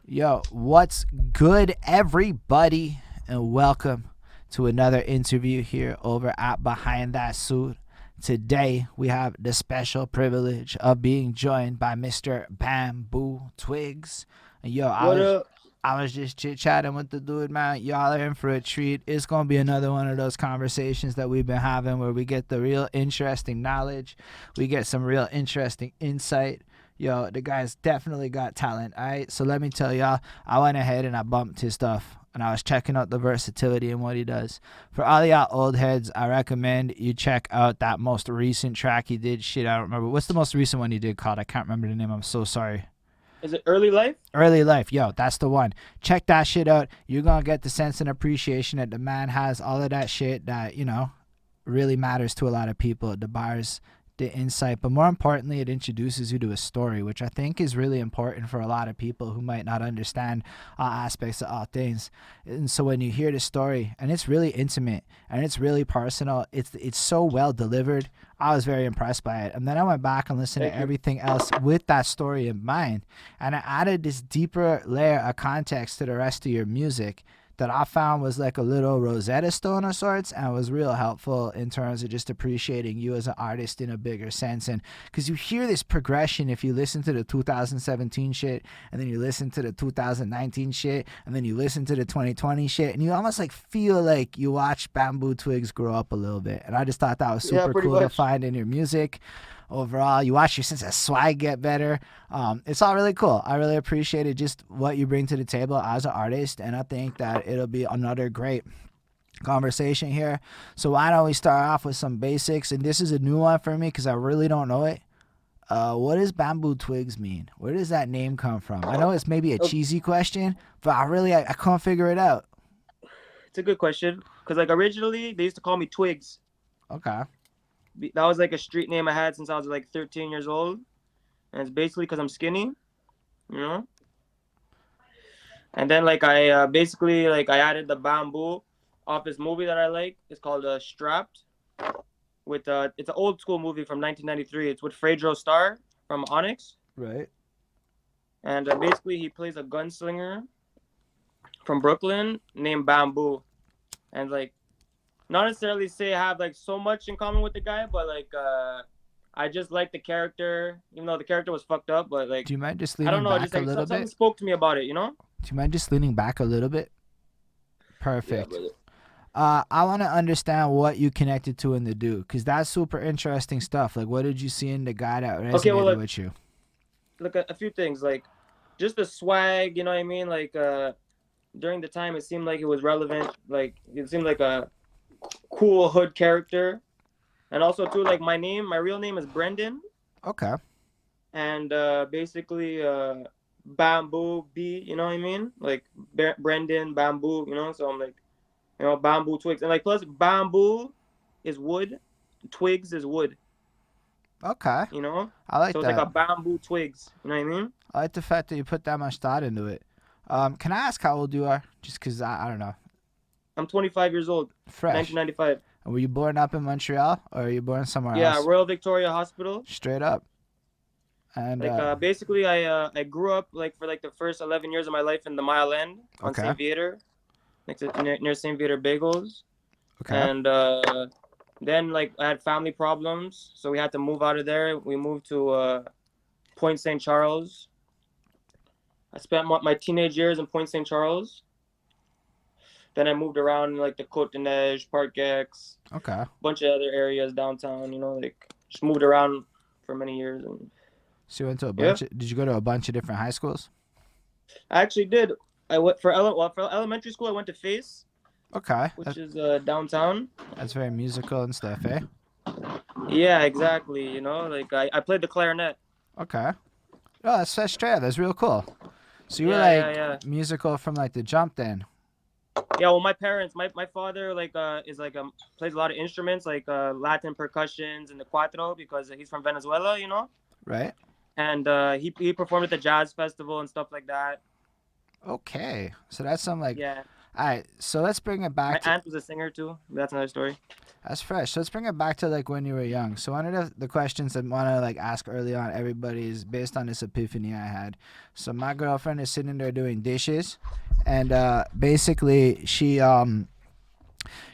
Yo, what's good, everybody, and welcome to another interview here over at Behind That Suit. Today, we have the special privilege of being joined by Mr. Bamboo Twigs. And yo, What up? I was just chit chatting with the dude, man. Y'all are in for a treat. It's gonna be another one of those conversations that we've been having where we get the real interesting knowledge, we get some real interesting insight. Yo, the guy's definitely got talent. All right, so let me tell y'all, I went ahead and I bumped his stuff, and I was checking out the versatility in what he does. For all y'all old heads, I recommend you check out that most recent track he did. Shit, I don't remember. What's the most recent one he did called? I can't remember the name. I'm so sorry. Is it Early Life? Early Life, yo, that's the one. Check that shit out. You're gonna get the sense and appreciation that the man has, all of that shit that, really matters to a lot of people. The bars, the insight, but more importantly, it introduces you to a story, which I think is really important for a lot of people who might not understand all aspects of all things. And so when you hear the story, and it's really intimate and it's really personal, it's so well delivered. I was very impressed by it. And then I went back and listened to everything else with that story in mind, and I added this deeper layer of context to the rest of your music that I found was like a little Rosetta Stone of sorts, and was real helpful in terms of just appreciating you as an artist in a bigger sense. And because you hear this progression if you listen to the 2017 shit, and then you listen to the 2019 shit, and then you listen to the 2020 shit, and you almost like feel like you watch Bamboo Twigs grow up a little bit. And I just thought that was super cool to find in your music. Overall, you watch your sense of swag get better. It's all really cool. I really appreciated just what you bring to the table as an artist, and I think that it'll be another great conversation here. So why don't we start off with some basics? And this is a new one for me because I really don't know it. What does Bamboo Twigs mean? Where does that name come from? I know it's maybe a cheesy question, but I can't figure it out. It's a good question because originally they used to call me Twigs. Okay. That was like a street name I had since I was like 13 years old, and it's basically because I'm skinny, you know. And then I basically I added the bamboo off this movie that I like. It's called Strapped. With it's an old school movie from 1993. It's with Fredro Starr from Onyx. Right. And basically he plays a gunslinger from Brooklyn named Bamboo, and not necessarily say I have so much in common with the guy, but I just like the character, even though the character was fucked up. But do you mind just leaning back a little bit? Something spoke to me about it, you know. Do you mind just leaning back a little bit? Perfect. Yeah, I want to understand what you connected to in the dude, because that's super interesting stuff. Like, what did you see in the guy that resonated with you? Look, a few things, just the swag, you know what I mean. During the time, it seemed like it was relevant. It seemed like a cool hood character, and also too my real name is Brendan. Okay. And basically Bamboo B, you know what I mean, Brendan Bamboo, you know. So I'm Bamboo Twigs, and plus bamboo is wood, Twigs is wood. Okay. You know, I like so that. It's like a Bamboo Twigs, you know what I mean. I like the fact that you put that much thought into it. Can I ask how old you are? Just because I don't know. I'm 25 years old. Fresh. 1995. And were you born up in Montreal, or are you born somewhere else? Yeah, Royal Victoria Hospital. Straight up. And basically, I grew up for the first 11 years of my life in the Mile End on Okay. St. Viator, near St. Viator Bagels. Okay. And then I had family problems, so we had to move out of there. We moved to Point St. Charles. I spent my teenage years in Point St. Charles. Then I moved around the Côte de Neige, Park X. Okay. A bunch of other areas downtown, you know, just moved around for many years. And so you went to a bunch did you go to a bunch of different high schools? I actually did. I went for elementary school. I went to Face. Okay. Which is downtown. That's very musical and stuff, eh? Yeah, exactly. You know, I played the clarinet. Okay. Oh, that's straight up. That's real cool. So you were musical from the jump then. Yeah, well, my parents, my father is plays a lot of instruments Latin percussions and the cuatro because he's from Venezuela, you know. Right. And he performed at the jazz festival and stuff like that. Okay, so that's some All right, so let's bring it back My to aunt was a singer too. But that's another story. that's fresh. So let's bring it back to like when you were young. So one of the questions I want to like ask early on everybody is based on this epiphany I had. So my girlfriend is sitting there doing dishes, and basically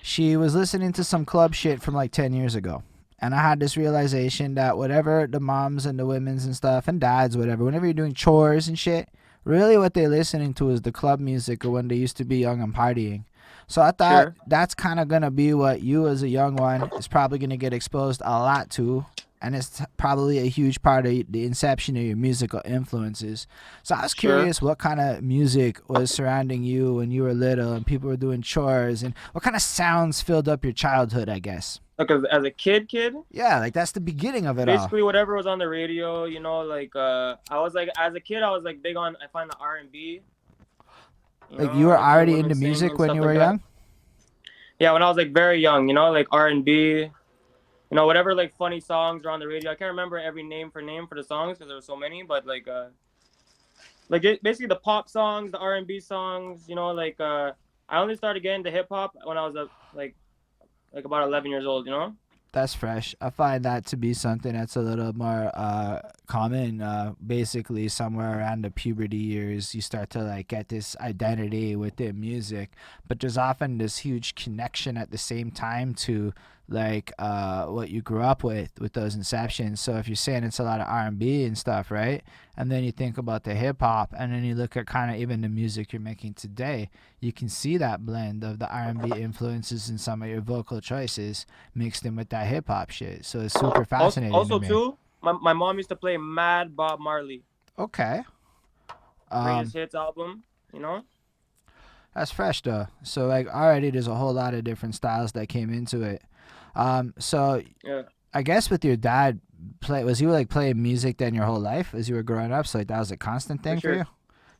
she was listening to some club shit from like 10 years ago. And I had this realization that whatever the moms and the women's and stuff and dads, whatever, whenever you're doing chores and shit, really what they're listening to is the club music or when they used to be young and partying. So I thought Sure. that's kind of going to be what you as a young one is probably going to get exposed a lot to. And it's probably a huge part of the inception of your musical influences. So I was Sure. curious what kind of music was surrounding you when you were little and people were doing chores and what kind of sounds filled up your childhood, I guess. Like as a kid, Yeah, like that's the beginning of it all. basically whatever was on the radio, you know, like I was like as a kid I was like big on I find the R&B, you Like know, you were like hearing already women into sing music and when stuff you like were that. young? Yeah, when I was like very young, you know, like R&B, you know, whatever like funny songs are on the radio. I can't remember every name for the songs because there were so many, but basically the pop songs, the R&B songs, you know, I only started getting to hip hop when I was like about 11 years old, you know. That's fresh. I find that to be something that's a little more common. Basically, somewhere around the puberty years, you start to like get this identity within music, but there's often this huge connection at the same time to like what you grew up with those inceptions. So if you're saying it's a lot of R&B and stuff, right? And then you think about the hip hop, and then you look at kind of even the music you're making today, you can see that blend of the R&B influences in some of your vocal choices mixed in with that hip hop shit. So it's super Also, fascinating to also me. too, my mom used to play Mad Bob Marley, Okay. greatest Um, hits album, you know. that's fresh though. So like already there's a whole lot of different styles that came into it. So Yeah, I guess with your dad was he like playing music then your whole life as you were growing up? So like that was a constant for thing for sure, you?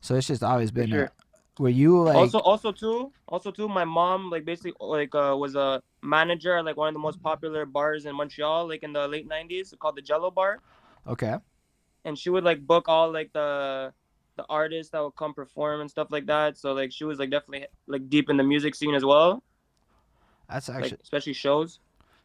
So it's just always for been a sure. were you like Also too, my mom like basically was a manager at like one of the most popular bars in Montreal, like in the late '90s, called the Jello Bar, okay. and she would like book all like the artists that would come perform and stuff like that. So like she was like definitely like deep in the music scene as well, That's like actually especially shows.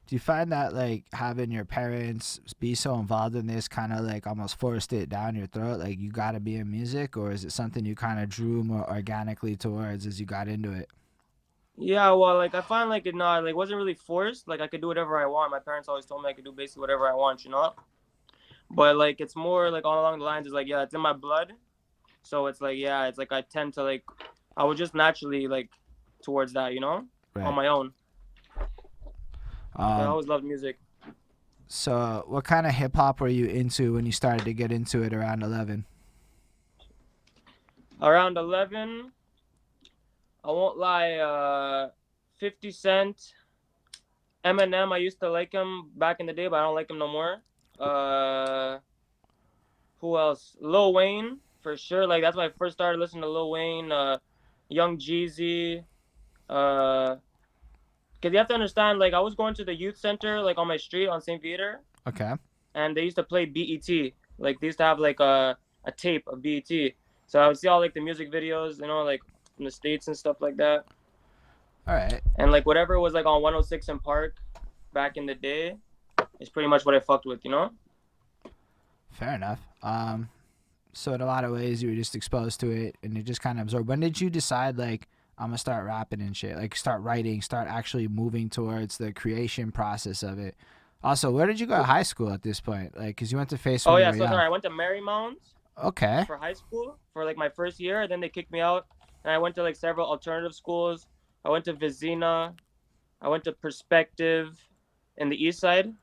do you find that like having your parents be so involved in this kind of like almost forced it down your throat like you got to be in music, or is it something you kind of drew more organically towards as you got into it? Yeah, well, like I find like it not like wasn't really forced. Like I could do whatever I want. My parents always told me I could do basically whatever I want, you know. But like it's more like all along the lines is like yeah, it's in my blood. So it's like yeah, it's like I tend to like I would just naturally like towards that, you know, on Right. my own. I um always loved music. so what kind of hip hop were you into when you started to get into it around 11? Around 11, I won't lie. 50 Cent, Eminem. I used to like him back in the day, but I don't like him no more. Uh, who else? Lil Wayne for sure. Like that's when I first started listening to Lil Wayne. Young Jeezy. Uh, Cause you have to understand, like I was going to the youth center, like on my street on St. Peter, Okay. and they used to play BET. Like they used to have like a tape of BET. So I would see all like the music videos, you know, like from the states and stuff like that. All right. And like whatever was like on 106 in Park back in the day is pretty much what I fucked with, you know? Fair enough. So in a lot of ways you were just exposed to it and you just kind of absorbed. When did you decide like I'm gonna start rapping and shit? Like start writing, start actually moving towards the creation process of it. Also, where did you go to high school at this point? Like, cause you went to Face Oh when you yeah, were so young. sorry, I went to Marymount Okay. for high school for like my first year, then they kicked me out, and I went to like several alternative schools. I went to Vizina, I went to Perspective in the east side.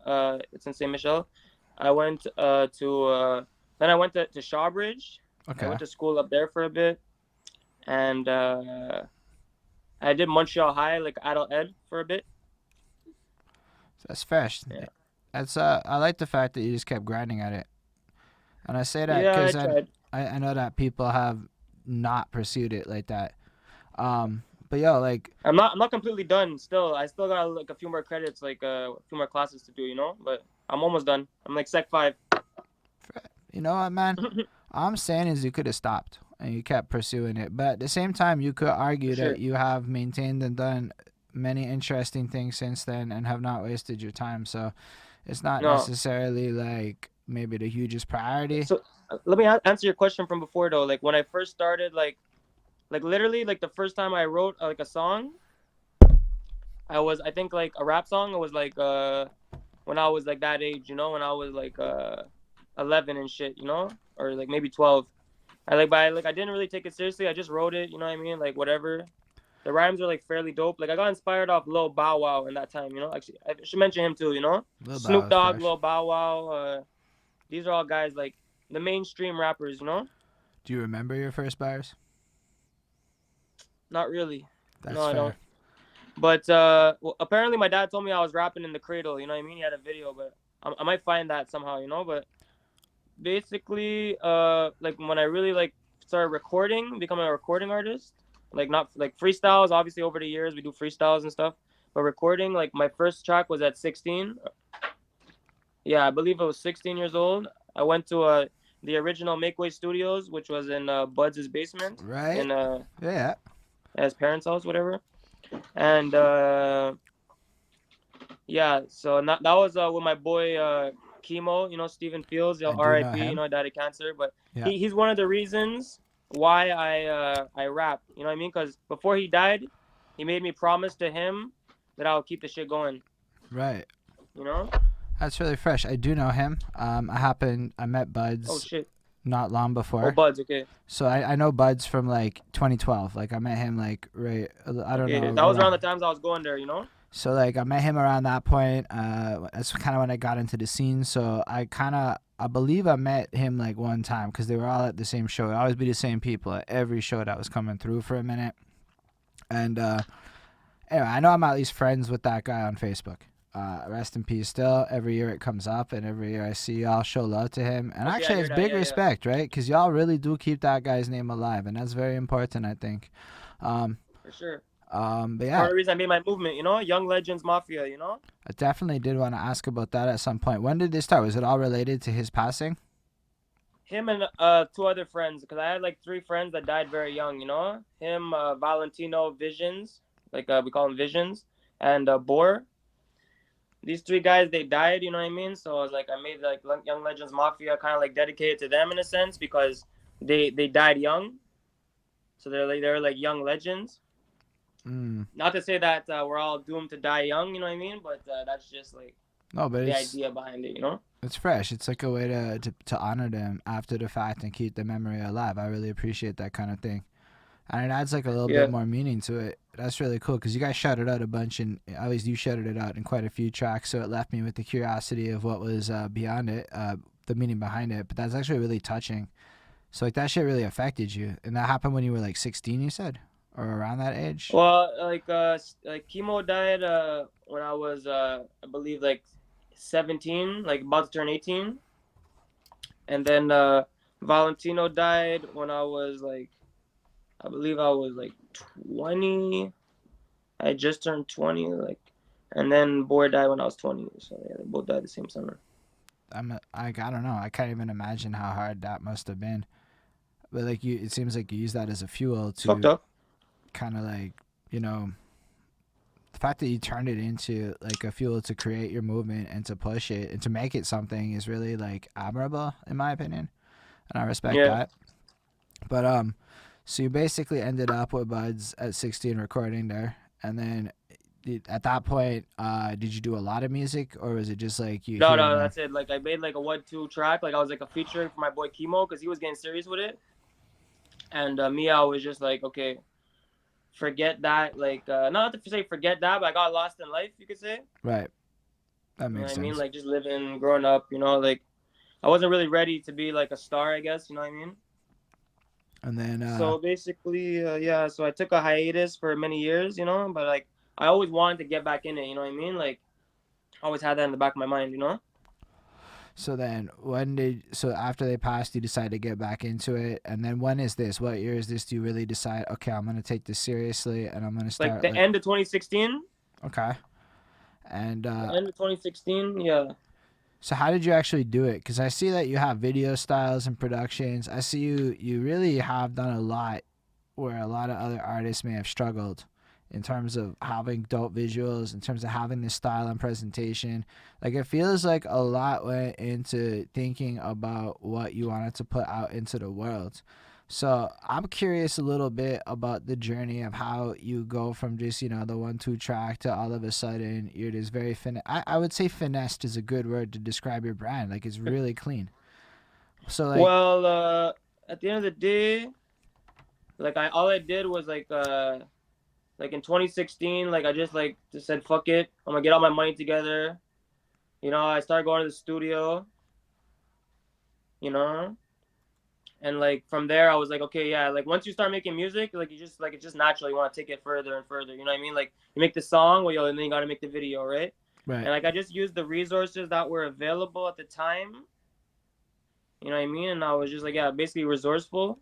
It's in Saint Michel. I went to then I went to Shawbridge. I Okay. went to school up there for a bit, and I did Montreal High, like adult ed, for a bit. That's fresh. Yeah, That's I like the fact that you just kept grinding at it. And I say that yeah, I because tried. I know that people have not pursued it like that. But yo, like I'm not completely done. Still, I still got like a few more credits, like a few more classes to do, you know. But I'm almost done. I'm like Sec 5. you know what, man? All I'm saying is you could have stopped. and you kept pursuing it. But at the same time, you could argue For sure. that you have maintained and done many interesting things since then and have not wasted your time. So it's not No. necessarily like maybe the hugest priority. So let me answer your question from before though. Like when I first started, like literally, like the first time I wrote like a song, I think like a rap song. It was like when I was like that age, you know, when I was like 11 and shit, you know, or like maybe 12. I didn't really take it seriously. I just wrote it, you know what I mean, like whatever. The rhymes are like fairly dope. Like I got inspired off Lil Bow Wow in that time, you know. Actually, I should mention him too, you know. Lil Bow Snoop is Dogg, fresh. Lil Bow Wow. These are all guys like the mainstream rappers, you know. Do you remember your first bars? Not really. That's No, I fair. don't. But well, apparently my dad told me I was rapping in the cradle. You know what I mean? He had a video, but I might find that somehow, you know. But basically, like when I really like started recording, becoming a recording artist, like not like freestyles. Obviously, over the years we do freestyles and stuff. But recording, like my first track was at 16. Yeah, I believe I was 16 years old. I went to the original Makeway Studios, which was in Buds' basement, Right? in Yeah. at his parents' house, whatever. And yeah, so that was with my boy Chemo, you know, Stephen Fields, you I know, do know R.I.P. You him. know, died of cancer, but Yeah. he's one of the reasons why I rap. You know what I mean? Because before he died, he made me promise to him that I'll keep the shit going. Right. You know? That's really fresh. I do know him. I met Oh Buds shit. not long Oh before. Buds, okay. So I know Buds from like 2012. Like I met him like right, I don't Okay, know, that was around. around the times I was going there. You know? So like I met him around that point. That's kind of when I got into the scene. So I believe I met him like one time because they were all at the same show. It always be the same people at every show that was coming through for a minute. And anyway, I know I'm at least friends with that guy on Facebook. Rest in peace still. Every year it comes up, and every year I see y'all show love to him. And Okay, I actually, hear it's that. big Yeah, yeah. respect, right? Because y'all really do keep that guy's name alive, and that's very important, I think. For sure. But It's yeah, part of the reason I made my movement. You know, Young Legends Mafia. You know? I definitely did want to ask about that at some point. When did this start? Was it all related to his passing? Him and two other friends, because I had like three friends that died very young. You know, him, Valentino Visions, like we call him Visions, and Boar. These three guys, they died. You know what I mean? So I was like, I made like Young Legends Mafia, kind of like dedicated to them in a sense because they died young. So they're like young legends. Mm. Not to say that we're all doomed to die young. You know what I mean? But that's just like No, but the idea behind it. You know? it's fresh. It's like a way to honor them after the fact and keep the memory alive. I really appreciate that kind of thing. And it adds like a little bit Yeah. more meaning to it. That's really cool because you guys shouted out a bunch, and at least you shouted it out in quite a few tracks. So it left me with the curiosity of what was beyond it, the meaning behind it. But that's actually really touching. So like that shit really affected you, and that happened when you were like 16, you said, or around that age. Well, like Chemo died when I was I believe like 17, like about to turn 18, and then Valentino died when I was like I believe I was like 20. I just turned 20, like, and then Boy died when I was 20. So yeah, they both died the same summer. I don't know. I can't even imagine how hard that must have been. But like it seems like you use that as a fuel It's fucked to up. kind of like, you know, the fact that you turned it into like a fuel to create your movement and to push it and to make it something is really like admirable in my opinion, and I respect Yeah. that. But so you basically ended up with Buds at 16 recording there, and then at that point, did you do a lot of music or was it just like you No, here and no, there? that's it. Like I made like a 1-2 track. Like I was like a featuring for my boy Chemo because he was getting serious with it, and Mia was just like, okay, forget that. Like not to say forget that, but I got lost in life. You could say. Right, that You know makes what I mean? sense. Like just living, growing up. You know, like I wasn't really ready to be like a star. I guess you know what I mean. And then So basically, yeah. So I took a hiatus for many years. You know, but like I always wanted to get back in it. You know what I mean? Like I always had that in the back of my mind. You know. so then so after they passed you decided to get back into it, and then when is this, what year is this, do you really decide, okay, I'm gonna take this seriously and I'm gonna Like start the like, end of 2016. okay, and The end of 2016. Yeah. So how did you actually do it? Because I see that you have video styles and productions. I see you really have done a lot where a lot of other artists may have struggled in terms of having dope visuals, in terms of having this style and presentation. Like it feels like a lot went into thinking about what you wanted to put out into the world. So I'm curious a little bit about the journey of how you go from just, the 1-2 track to all of a sudden you're just very I would say finessed is a good word to describe your brand. Like it's really clean. So like, Well, at the end of the day, like all I did was like in 2016, like I just said fuck it, I'm gonna get all my money together. I started going to the studio, you know, and like from there I was like, okay, yeah, like once you start making music, like you just like it's just natural, you want to take it further and further, you know what I mean? Like you make the song, well, and then you got to make the video, right? right. And like I just used the resources that were available at the time, you know what I mean? And I was just like, yeah, basically resourceful.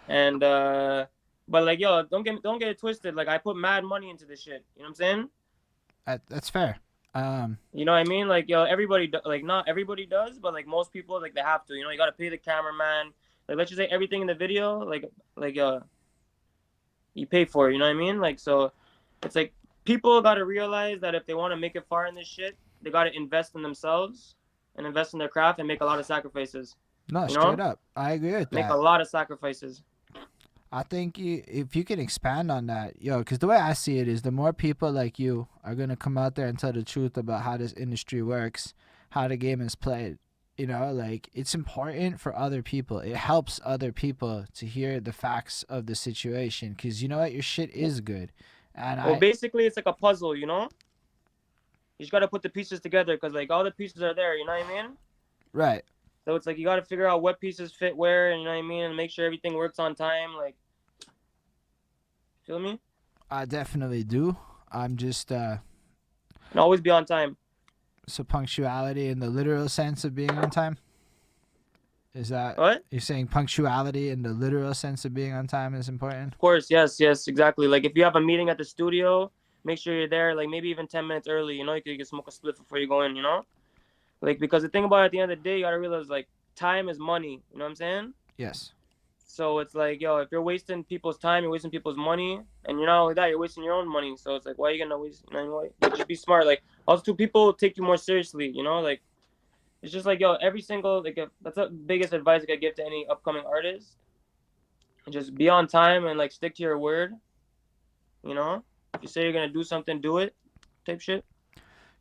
And but like, yo, don't get it twisted, like I put mad money into this shit, you know what I'm saying? That's fair. You know what I mean? Like, yo, like not everybody does, but like most people, like they have to. You got to pay the cameraman. Like, let's just say everything in the video, like you pay for it. You know what I mean? Like, so it's like people got to realize that if they want to make it far in this shit, they got to invest in themselves and invest in their craft and make a lot of sacrifices. No, You straight know, up. I agree with make a that. lot of sacrifices. I think if you can expand on that, because the way I see it is the more people like you are going to come out there and tell the truth about how this industry works, how the game is played, like it's important for other people. It helps other people to hear the facts of the situation because you know what? Your shit is good. And Well, basically, it's like a puzzle. You just got to put the pieces together because like all the pieces are there. You know what I mean? right. So it's like you got to figure out what pieces fit where, and you know what I mean, and make sure everything works on time. Like, feel me? I definitely do. I'm just, And always be on time. so punctuality in the literal sense of being on time? Is that What? you're saying punctuality in the literal sense of being on time is important? Of course, yes, exactly. Like if you have a meeting at the studio, make sure you're there. Like maybe even 10 minutes early. You can smoke a split before you go in. Like because the thing about it, at the end of the day, you gotta realize like time is money. You know what I'm saying? Yes. So it's like, yo, if you're wasting people's time, you're wasting people's money, and you're not only that, you're wasting your own money. So it's like, why are you gonna waste? Like, just be smart. Like, also, people take you more seriously. Like, it's just like, yo, every single that's the biggest advice I could give to any upcoming artist. Just be on time and like stick to your word. If you say you're gonna do something, do it. Type shit.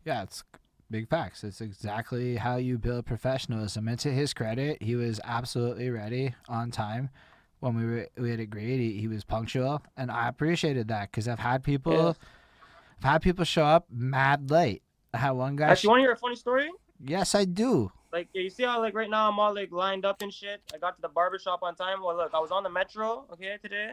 Yeah, it's big facts. It's exactly how you build professionalism. And to his credit, he was absolutely ready on time. When we had agreed, he was punctual, and I appreciated that because Yeah. I've had people show up mad late. I had one guy. Actually, want to hear a funny story? Yes, I do. Like, you see how like right now I'm all like lined up and shit. I got to the barbershop on time. Well, look, I was on the metro, okay, today,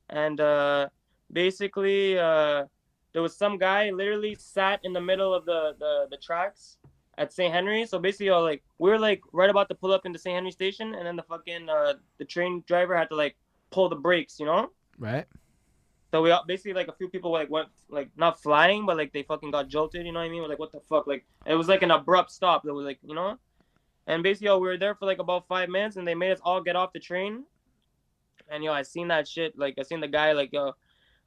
and basically there was some guy literally sat in the middle of the tracks at St. Henry. So basically, like we were like right about to pull up into St. Henry station, and then the fucking the train driver had to like pull the brakes. Right. So we all, basically like a few people like went like not flying, but like they fucking got jolted. You know what I mean? We're like, what the fuck? Like it was like an abrupt stop. That was like. And basically, we were there for like about 5 minutes, and they made us all get off the train. And I seen that shit. Like I seen the guy like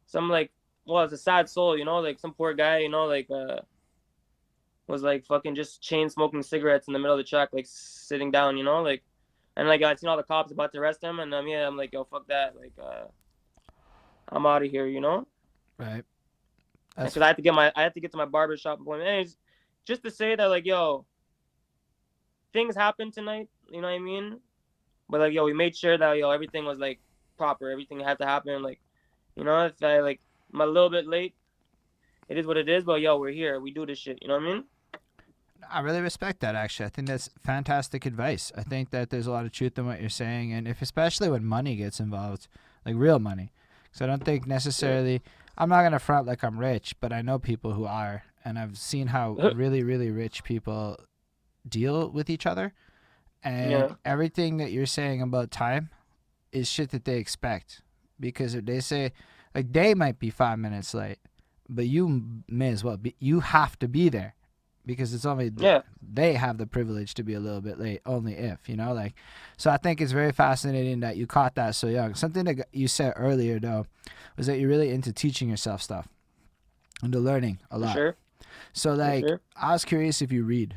some like well, it's a sad soul. Like some poor guy. Like was like fucking just chain smoking cigarettes in the middle of the track, like sitting down. Like, and like I seen all the cops about to arrest him, and yeah, I'm like, yo, fuck that. Like I'm out of here. Right. Because I had to get to my barbershop appointment. Anyways, just to say that like, yo, things happened tonight. You know what I mean? But like, yo, we made sure that everything was like proper. Everything had to happen. Like, if I'm a little bit late, it is what it is. But yo, we're here. We do this shit. You know what I mean? I really respect that. Actually, I think that's fantastic advice. I think that there's a lot of truth in what you're saying, and especially when money gets involved, like real money. So I don't think necessarily. I'm not gonna front like I'm rich, but I know people who are, and I've seen how really, really rich people deal with each other. And Yeah. everything that you're saying about time is shit that they expect. Because if they say, like, they might be 5 minutes late, but you may as well be, you have to be there because it's only Yeah. they have the privilege to be a little bit late, only if, you know, like. So I think it's very fascinating that you caught that so young. Something that you said earlier though was that you're really into teaching yourself stuff, into learning a For lot. sure. So For like, sure. I was curious if you read.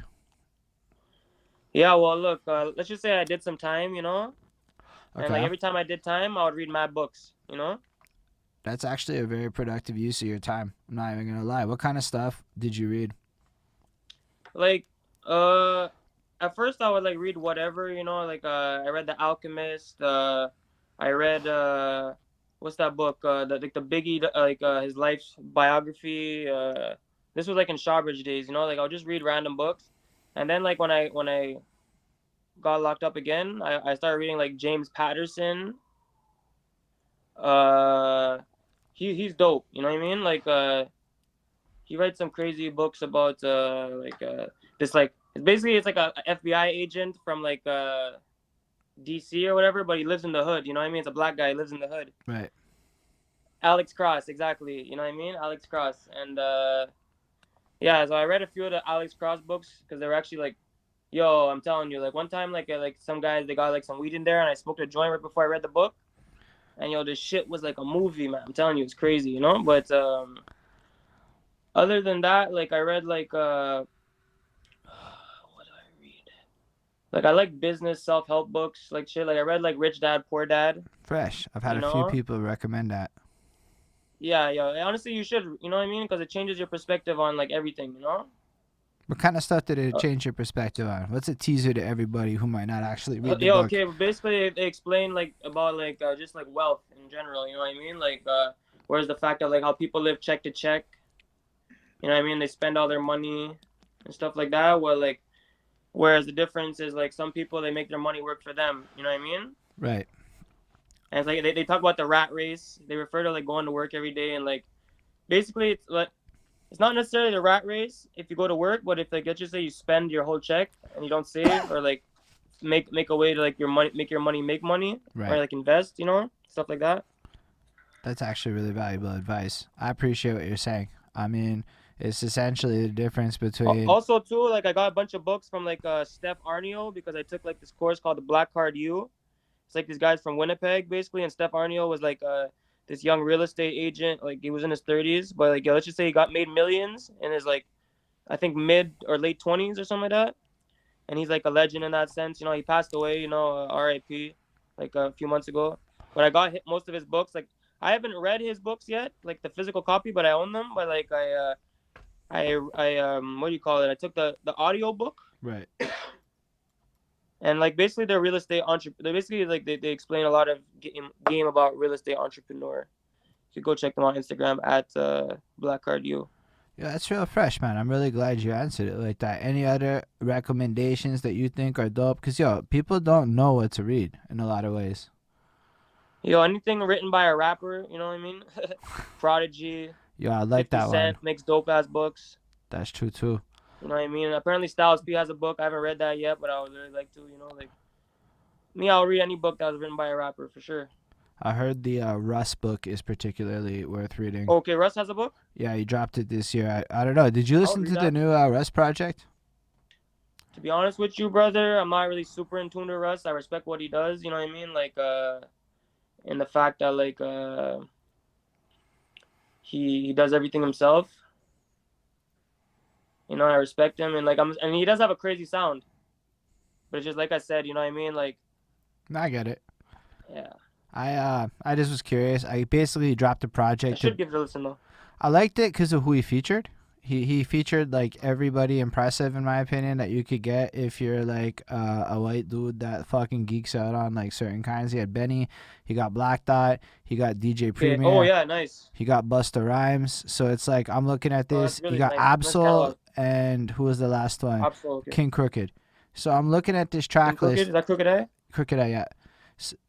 Yeah. Well, look. Let's just say I did some time, you know, and like Okay, every time I did time, I would read mad books, you know. that's actually a very productive use of your time. I'm not even gonna lie. What kind of stuff did you read? Like, uh, at first I would like read whatever, you know. Like, I read The Alchemist. I read what's that book? Like the Biggie, his life's biography. This was like in Shawbridge days, you know. Like I'll just read random books, and then like when I got locked up again, I started reading like James Patterson. Uh, he's dope. You know what I mean? Like he writes some crazy books about this like it's like a FBI agent from like DC or whatever, but he lives in the hood. You know what I mean? It's a black guy who lives in the hood. Right. Alex Cross, exactly. You know what I mean? Alex Cross, and yeah. So I read a few of the Alex Cross books because they were actually like, yo, I'm telling you, like one time like some guys they got like some weed in there, and I smoked a joint right before I read the book, and yo, this shit was like a movie, man. I'm telling you, it's crazy, you know. But other than that, like I read like what do I read? Like I like business self help books, like shit. Like I read like Rich Dad Poor Dad. Fresh. I've had You a few know? people recommend that. Yeah, yeah. Honestly, you should. You know what I mean? Because it changes your perspective on like everything. You know? What kind of stuff did it Uh, change your perspective on? What's a teaser to everybody who might not actually read the yeah. book? Okay. But basically, they explain like about like just like wealth in general. You know what I mean? Like whereas the fact that like how people live check to check. You know what I mean? They spend all their money and stuff like that. Well, like whereas the difference is like some people they make their money work for them. You know what I mean? Right. And it's like they talk about the rat race. They refer to like going to work every day and like basically it's like it's not necessarily the rat race if you go to work, but if like let's just say you spend your whole check and you don't save or like make a way to like your money make money or Right. like invest, you know, stuff like that. That's actually really valuable advice. I appreciate what you're saying. I mean, it's essentially the difference between. Also too, like I got a bunch of books from like Steph Arnio because I took like this course called the Black Card U. It's like this guy's from Winnipeg basically, and Steph Arnio was like this young real estate agent. Like he was in his 30s, but like let's just say he got made millions in his like I think mid or late 20s or something like that. And he's like a legend in that sense. You know, he passed away. You know, R.I.P. like a few months ago. But I got most of his books. Like I haven't read his books yet, like the physical copy, but I own them. But like I what do you call it? I took the audio book. Right. And like basically they're real estate entrepreneur. They basically like they explain a lot of game about real estate entrepreneur. You could go check them on Instagram at Black Card U. Yeah, that's real fresh, man. I'm really glad you answered it like that. Any other recommendations that you think are dope? Because, yo, people don't know what to read in a lot of ways. Yo, anything written by a rapper, you know what I mean? Prodigy, Yo, I like 50 that one. Cent makes dope ass books. That's true, too. You know what I mean? Apparently Styles P has a book. I haven't read that yet, but I would really like to, you know, like me, I'll read any book that was written by a rapper for sure. I heard the Russ book is particularly worth reading. Okay, Russ has a book? Yeah, he dropped it this year. I don't know. Did you listen to the new Russ project? To be honest with you, brother, I'm not really super in tune to Russ. I respect what he does, you know what I mean? Like, and the fact that, like, he does everything himself. You know, I respect him. And, like, and he does have a crazy sound. But it's just, like I said, you know what I mean? Like, I get it. yeah. I just was curious. I basically dropped a project. I should give it a listen, though. I liked it because of who he featured. He featured like everybody impressive in my opinion that you could get if you're like a white dude that fucking geeks out on like certain kinds. He had Benny, he got Black Dot, he got DJ Premier. Oh yeah, nice. He got Busta Rhymes. So it's like I'm looking at this. Really you got nice. Absol and who was the last one? Absol, okay. King Crooked. So I'm looking at this track list. Is that Crooked Eye? Crooked Eye, yeah.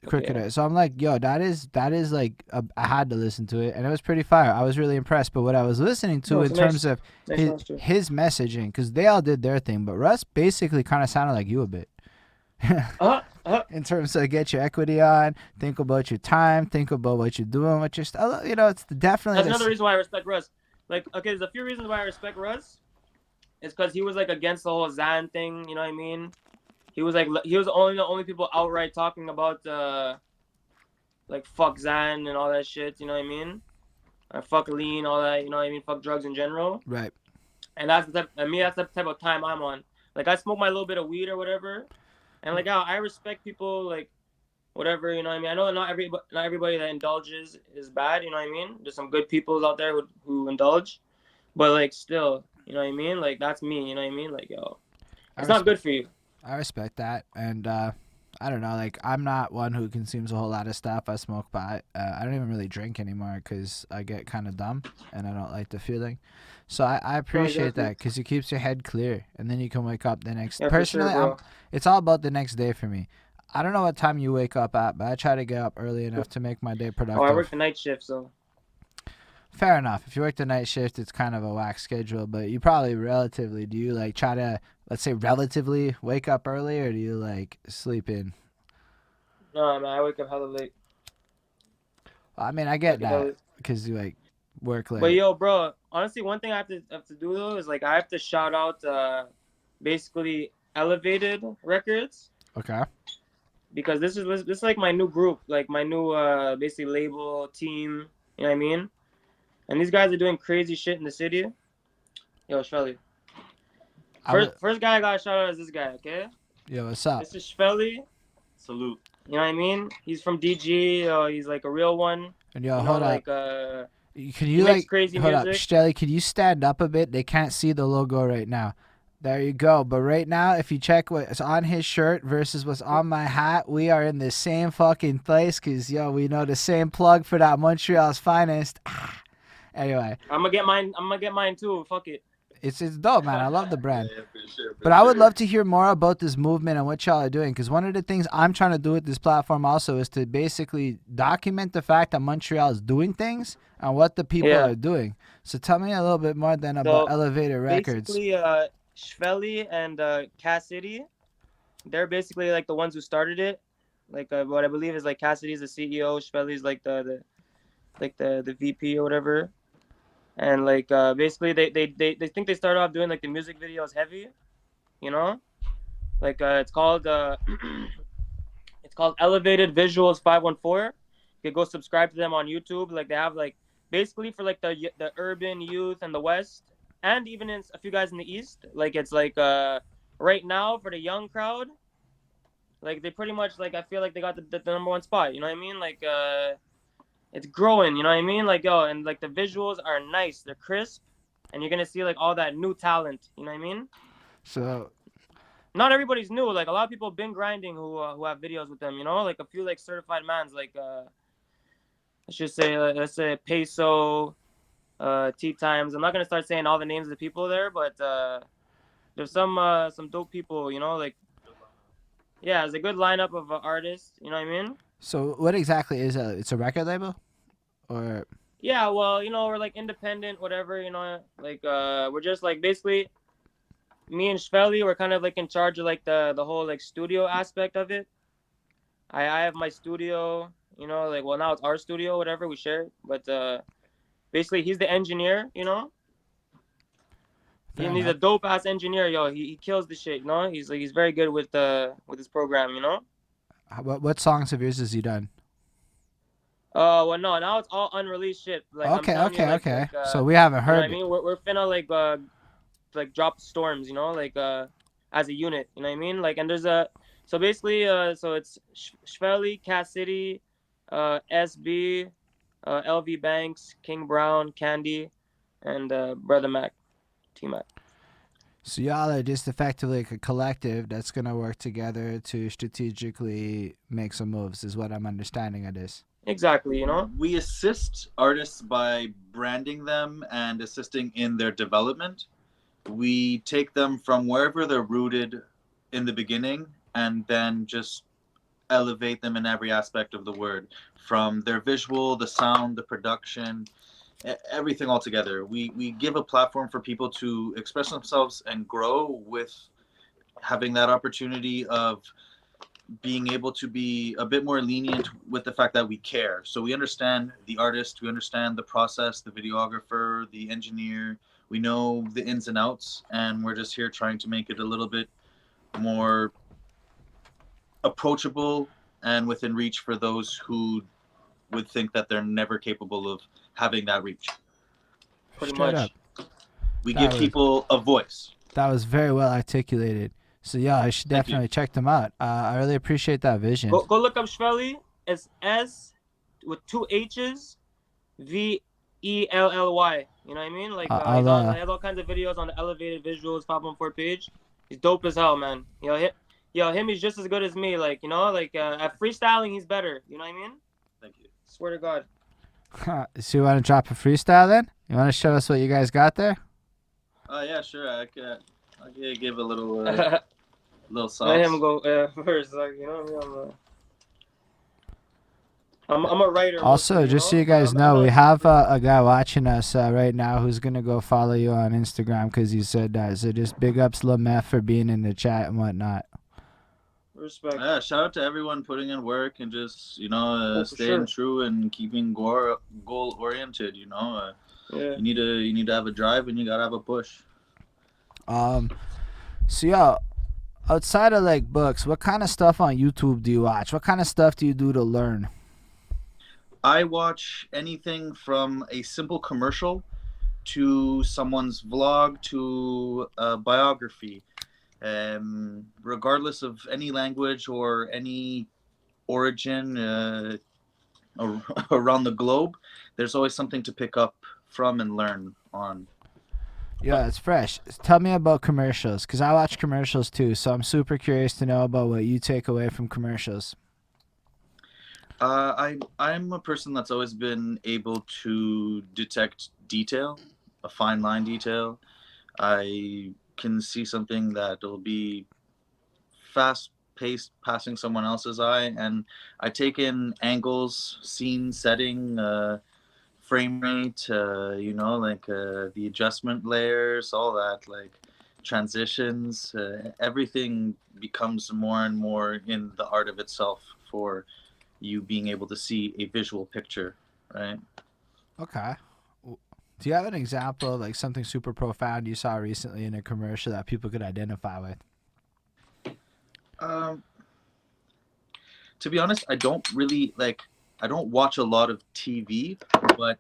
Crooked Eye. So I'm like, yo, that is like I had to listen to it, and it was pretty fire. I was really impressed. But what I was listening to in terms of his messaging, because they all did their thing, but Russ basically kind of sounded like you a bit. In terms of get your equity on, think about your time, think about what you're doing, what you're, you know, it's definitely. That's another reason why I respect Russ. Like, okay, there's a few reasons why I respect Russ. is because he was like against the whole Zan thing. You know what I mean? He was only the only people outright talking about like fuck Zan and all that shit. You know what I mean? Fuck lean, all that. You know what I mean? Fuck drugs in general. Right. And that's the type. I mean, that's the type of time I'm on. Like I smoke my little bit of weed or whatever, and like I respect people like whatever. You know what I mean? I know that not everybody that indulges is bad. You know what I mean? There's some good people out there who indulge, but like still, you know what I mean? Like that's me. You know what I mean? Like yo, it's not good for you. I respect that, and I don't know. Like, I'm not one who consumes a whole lot of stuff. I smoke pot. I don't even really drink anymore because I get kind of dumb, and I don't like the feeling. So I appreciate that because it keeps your head clear, and then you can wake up the next. Yeah, Personally, for sure, it's all about the next day for me. I don't know what time you wake up at, but I try to get up early enough to make my day productive. Oh, I work the night shift, so. Fair enough. If you work the night shift, it's kind of a whack schedule, but you probably relatively, do you like try to, let's say, relatively wake up early, or do you like sleep in? No, man, I wake up hella late. I mean, I get that because you like work late. But yo, bro, honestly, one thing I have to do though is like I have to shout out basically Elevated Records. Okay. Because this is like my new group, like my new basically label team. You know what I mean? And these guys are doing crazy shit in the city. Yo, Shvelly. First guy I got to shout out is this guy, okay? Yo, what's up? This is Shvelly. Salute. You know what I mean? He's from DG. He's like a real one. And yo, hold up. Can you like crazy hold music? up, Shelly? Can you stand up a bit? They can't see the logo right now. There you go. But right now, if you check what's on his shirt versus what's on my hat, we are in the same fucking place because, yo, we know the same plug for that Montreal's finest. Anyway. I'm going to get mine too. Fuck it. It's dope, man. I love the brand. Yeah, for sure. But I would love to hear more about this movement and what y'all are doing, because one of the things I'm trying to do with this platform also is to basically document the fact that Montreal is doing things and what the people are doing. So tell me a little bit more then about Elevated Records. Basically, Shvelly and Cassidy, they're basically like the ones who started it. Like what I believe is like Cassidy's the CEO, Shvelly's like the VP or whatever. And like basically they think they started off doing like the music videos heavy, you know, like it's called Elevated Visuals 514. You can go subscribe to them on YouTube. Like they have like basically for like the urban youth and the West, and even in a few guys in the East. Like it's like right now for the young crowd, like they pretty much like I feel like they got the number one spot. You know what I mean? Like it's growing, you know what I mean? Like, yo, and like the visuals are nice, they're crisp, and you're gonna see like all that new talent, you know what I mean? So, not everybody's new. Like a lot of people have been grinding who have videos with them, you know? Like a few like certified mans, like let's say Peso, Tea Times. I'm not gonna start saying all the names of the people there, but there's some dope people, you know? Like, yeah, it's a good lineup of artists, you know what I mean? So what exactly is it's a record label, or? Yeah, well, you know, we're like independent, whatever, you know, like we're just like basically me and Shvelly, we're kind of like in charge of like the whole like studio aspect of it. I have my studio, you know, like well now it's our studio, whatever, we share it, but basically he's the engineer, you know. And he's a dope ass engineer, yo. He kills the shit, you know. He's very good with his program, you know. What songs of yours has he done? Well, no, now it's all unreleased shit. Like, okay. Like, so we haven't heard. You know what I mean, we're finna like drop storms, you know, like as a unit, you know what I mean? Like, and there's so basically so it's Shvelly, Cassidy, SB, LV Banks, King Brown, Candy, and Brother Mac, T Mac. So y'all are just effectively like a collective that's going to work together to strategically make some moves is what I'm understanding of this. Exactly, you know? We assist artists by branding them and assisting in their development. We take them from wherever they're rooted in the beginning and then just elevate them in every aspect of the word, from their visual, the sound, the production, everything all together. We give a platform for people to express themselves and grow with having that opportunity of being able to be a bit more lenient with the fact that we care. So we understand the artist, we understand the process, the videographer, the engineer. We know the ins and outs, and we're just here trying to make it a little bit more approachable and within reach for those who would think that they're never capable of having that reach. Pretty Straight much. up. We That give was- people a voice. That was very well articulated. So yeah, I should Thank you. definitely check them out. I really appreciate that vision. Go look up Shvelly. It's S with 2 H's, VELLY. You know what I mean? Like I'll, he has all kinds of videos on the Elevated Visuals 514 page. He's dope as hell, man. Him, he's just as good as me. Like, at freestyling, he's better. You know what I mean? Thank you. Swear to God. So you want to drop a freestyle then? You want to show us what you guys got there? Yeah, sure. I can give a little little sauce. Let him go first. Like, you know what I mean? I'm a writer. Also, mostly, just so you guys know, we have a guy watching us right now who's going to go follow you on Instagram because you said that. So just big ups Lil Meth for being in the chat and whatnot. Respect. Yeah, shout out to everyone putting in work and just, for staying sure. true and keeping goal oriented, Yeah. You need to have a drive and you got to have a push. So yeah, outside of like books, what kind of stuff on YouTube do you watch? What kind of stuff do you do to learn? I watch anything from a simple commercial to someone's vlog to a biography. Regardless of any language or any origin around the globe, there's always something to pick up from and learn on. Yeah, it's fresh. Tell me about commercials, because I watch commercials too, so I'm super curious to know about what you take away from commercials. I'm a person that's always been able to detect detail, a fine line detail. I can see something that will be fast paced passing someone else's eye, and I take in angles, scene setting, frame rate, the adjustment layers, all that, like transitions. Everything becomes more and more in the art of itself for you being able to see a visual picture, right? Okay. Do you have an example of like something super profound you saw recently in a commercial that people could identify with? To be honest, I don't watch a lot of TV, but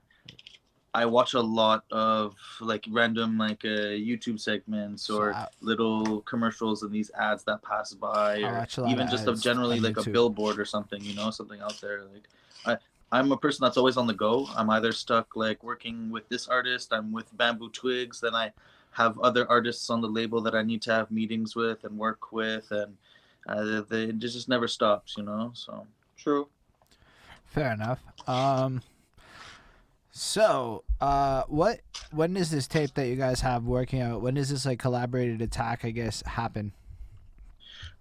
I watch a lot of like random YouTube segments or little commercials and these ads that pass by, or even just generally like a billboard or something, something out there. Like I'm a person that's always on the go. I'm either stuck like working with this artist, I'm with Bamboo Twigs, then I have other artists on the label that I need to have meetings with and work with, and it just never stops, so. True. Fair enough. So, when does this tape that you guys have working out, when does this like collaborated attack, I guess, happen?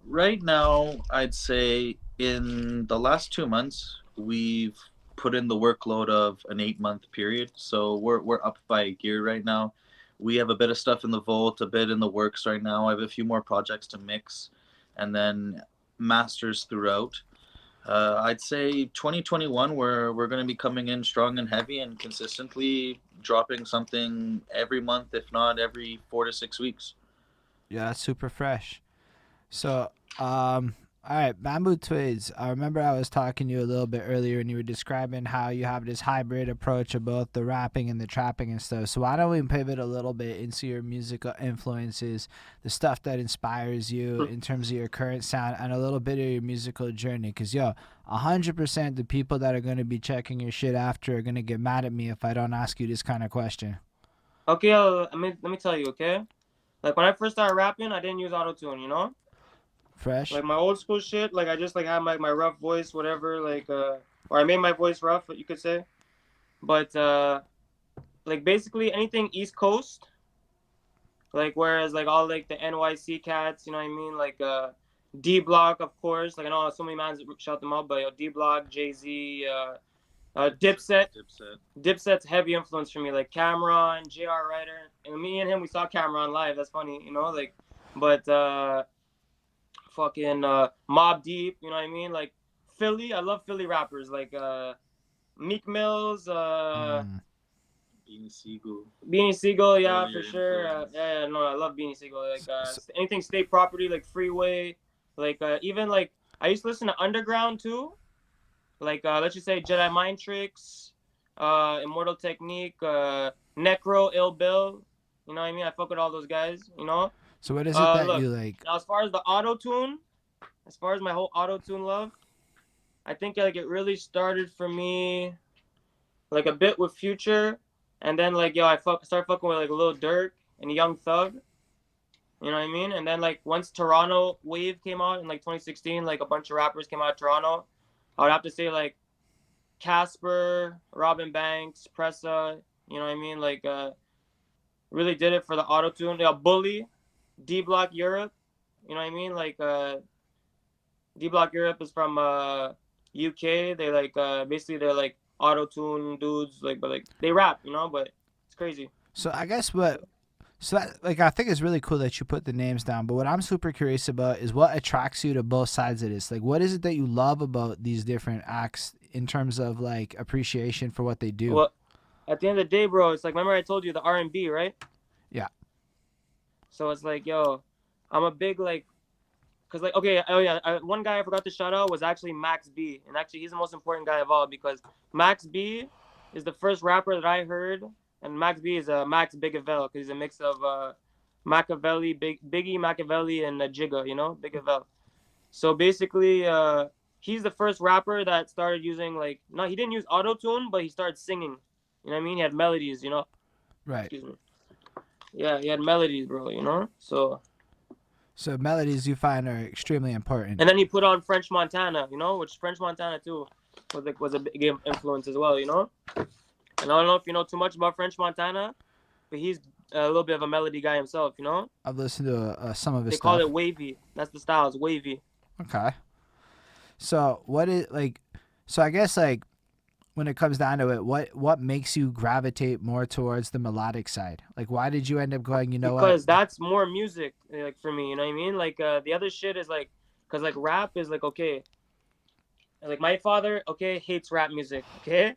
Right now, I'd say in the last 2 months, we've put in the workload of an 8-month period. So we're up by a gear right now. We have a bit of stuff in the vault, a bit in the works right now. I have a few more projects to mix and then masters throughout. I'd say 2021, we're going to be coming in strong and heavy and consistently dropping something every month, if not every 4 to 6 weeks. Yeah, that's super fresh. So, all right, Bamboo Twigs. I remember I was talking to you a little bit earlier and you were describing how you have this hybrid approach of both the rapping and the trapping and stuff. So why don't we pivot a little bit into your musical influences, the stuff that inspires you in terms of your current sound, and a little bit of your musical journey? Because, 100% the people that are going to be checking your shit after are going to get mad at me if I don't ask you this kind of question. Okay, let me tell you, okay? Like, when I first started rapping, I didn't use auto-tune, Fresh? Like, my old school shit, like, I just, like, had my rough voice, whatever, like, or I made my voice rough, you could say. But, like, basically anything East Coast, like, whereas, like, all, like, the NYC cats, you know what I mean? Like, D-Block, of course. Like, I know so many mans shout them out, but, D-Block, Jay-Z, Dipset's heavy influence for me, like Cameron, J.R. Ryder, and me and him, we saw Cameron live. That's funny, like, but fucking Mobb Deep, you know what I mean? Like Philly, I love Philly rappers, like Meek Mills, Beanie Siegel. Beanie Siegel, yeah, Earlier for sure. influence. Yeah, no, I love Beanie Siegel. Like So, anything state property, like Freeway, like even like I used to listen to Underground too. Like let's just say Jedi Mind Tricks, Immortal Technique, Necro, Ill Bill. You know what I mean? I fuck with all those guys. You know. so what is it that Look, you like? now as far as the auto tune, as far as my whole auto tune love, I think like it really started for me like a bit with Future, and then like yo, start fucking with like Lil Durk and Young Thug. You know what I mean? And then like once Toronto Wave came out in like 2016, like a bunch of rappers came out of Toronto. I would have to say like Casper, Robin Banks, Pressa. You know what I mean? Like really did it for the auto tune. Yeah, Bully, D Block Europe. You know what I mean? Like D Block Europe is from UK. They like basically they're like auto tune dudes. Like but like they rap. You know, but it's crazy. So I guess what. So that, like, I think it's really cool that you put the names down. But what I'm super curious about is what attracts you to both sides of this. Like, what is it that you love about these different acts in terms of like appreciation for what they do? Well, at the end of the day, bro, it's like remember I told you the R&B, right? Yeah. So it's like, yo, I'm a big like, cause like, okay, oh yeah, one guy I forgot to shout out was actually Max B, and actually he's the most important guy of all because Max B is the first rapper that I heard, and Max B is a Max Bigavel because he's a mix of Machiavelli, Biggie Machiavelli, and Jigga, you know, Bigavel. So basically, he's the first rapper that started using like, no, he didn't use auto tune, but he started singing. You know what I mean? He had melodies, you know. Right. Excuse me. Yeah, he had melodies, bro. You know, so. So melodies you find are extremely important. And then he put on French Montana, you know, which French Montana too was a big influence as well, you know. And I don't know if you know too much about French Montana, but he's a little bit of a melody guy himself, you know. I've listened to some of his They stuff. call it wavy. That's the style. It's wavy. Okay. So what is like? So I guess like when it comes down to it, what makes you gravitate more towards the melodic side? Like, why did you end up going? You know because what? that's more music, like for me. You know what I mean? Like the other shit is like, cause like rap is like okay. Like my father, okay, hates rap music. Okay.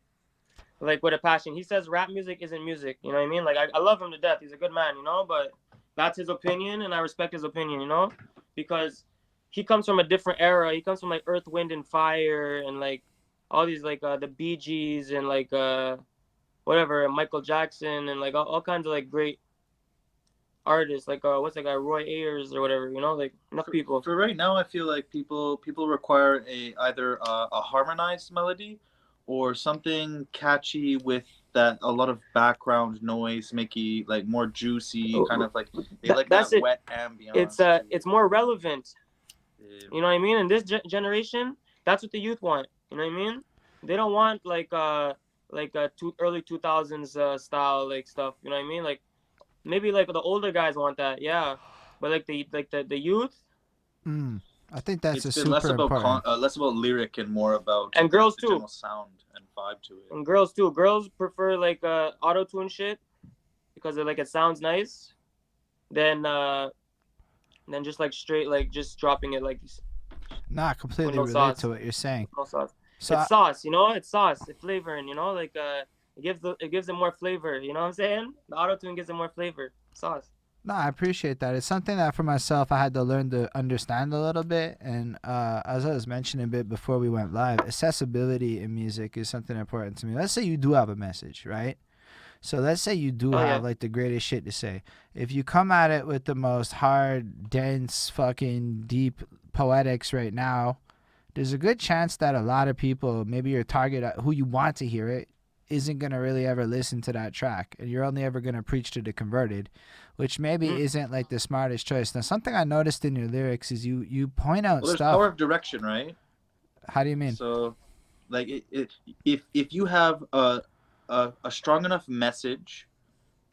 Like with a passion. He says rap music isn't music. You know what I mean? Like I love him to death. He's a good man, you know, but that's his opinion and I respect his opinion, you know? Because he comes from a different era. He comes from like Earth, Wind and Fire and like all these like the Bee Gees and like whatever, Michael Jackson and like all kinds of like great artists. Like what's that guy, Roy Ayers or whatever, you know, like enough people. For right now, I feel like people require either a harmonized melody or something catchy with that a lot of background noise, make it like more juicy, kind of like they like That's that it. wet ambience. It's more relevant. You know what I mean? In this generation, that's what the youth want. You know what I mean? They don't want like early 2000s style like stuff. You know what I mean? Like maybe like the older guys want that, yeah. But like the youth. I think that's It's a been less super about important. less about lyric and more about And girls the too. general sound and vibe to it. And girls too. Girls prefer like auto tune shit because it sounds nice. Then just like straight like just dropping it like Nah, I completely no relate sauce. to what you're saying. No sauce. So It's sauce, you know. It's sauce. It's flavoring, you know. Like it gives it more flavor. You know what I'm saying? The auto tune gives it more flavor. Sauce. no, I appreciate that. It's something that for myself I had to learn to understand a little bit. And as I was mentioning a bit before we went live, accessibility in music is something important to me. Let's say you do have a message, right? So let's say you do have like the greatest shit to say. If you come at it with the most hard, dense, fucking deep poetics right now, there's a good chance that a lot of people, maybe your target who you want to hear it, isn't going to really ever listen to that track. And you're only ever going to preach to the converted, which maybe isn't like the smartest choice. Now, something I noticed in your lyrics is you point out There's stuff. power of direction, right? How do you mean? So, like, if you have a strong enough message,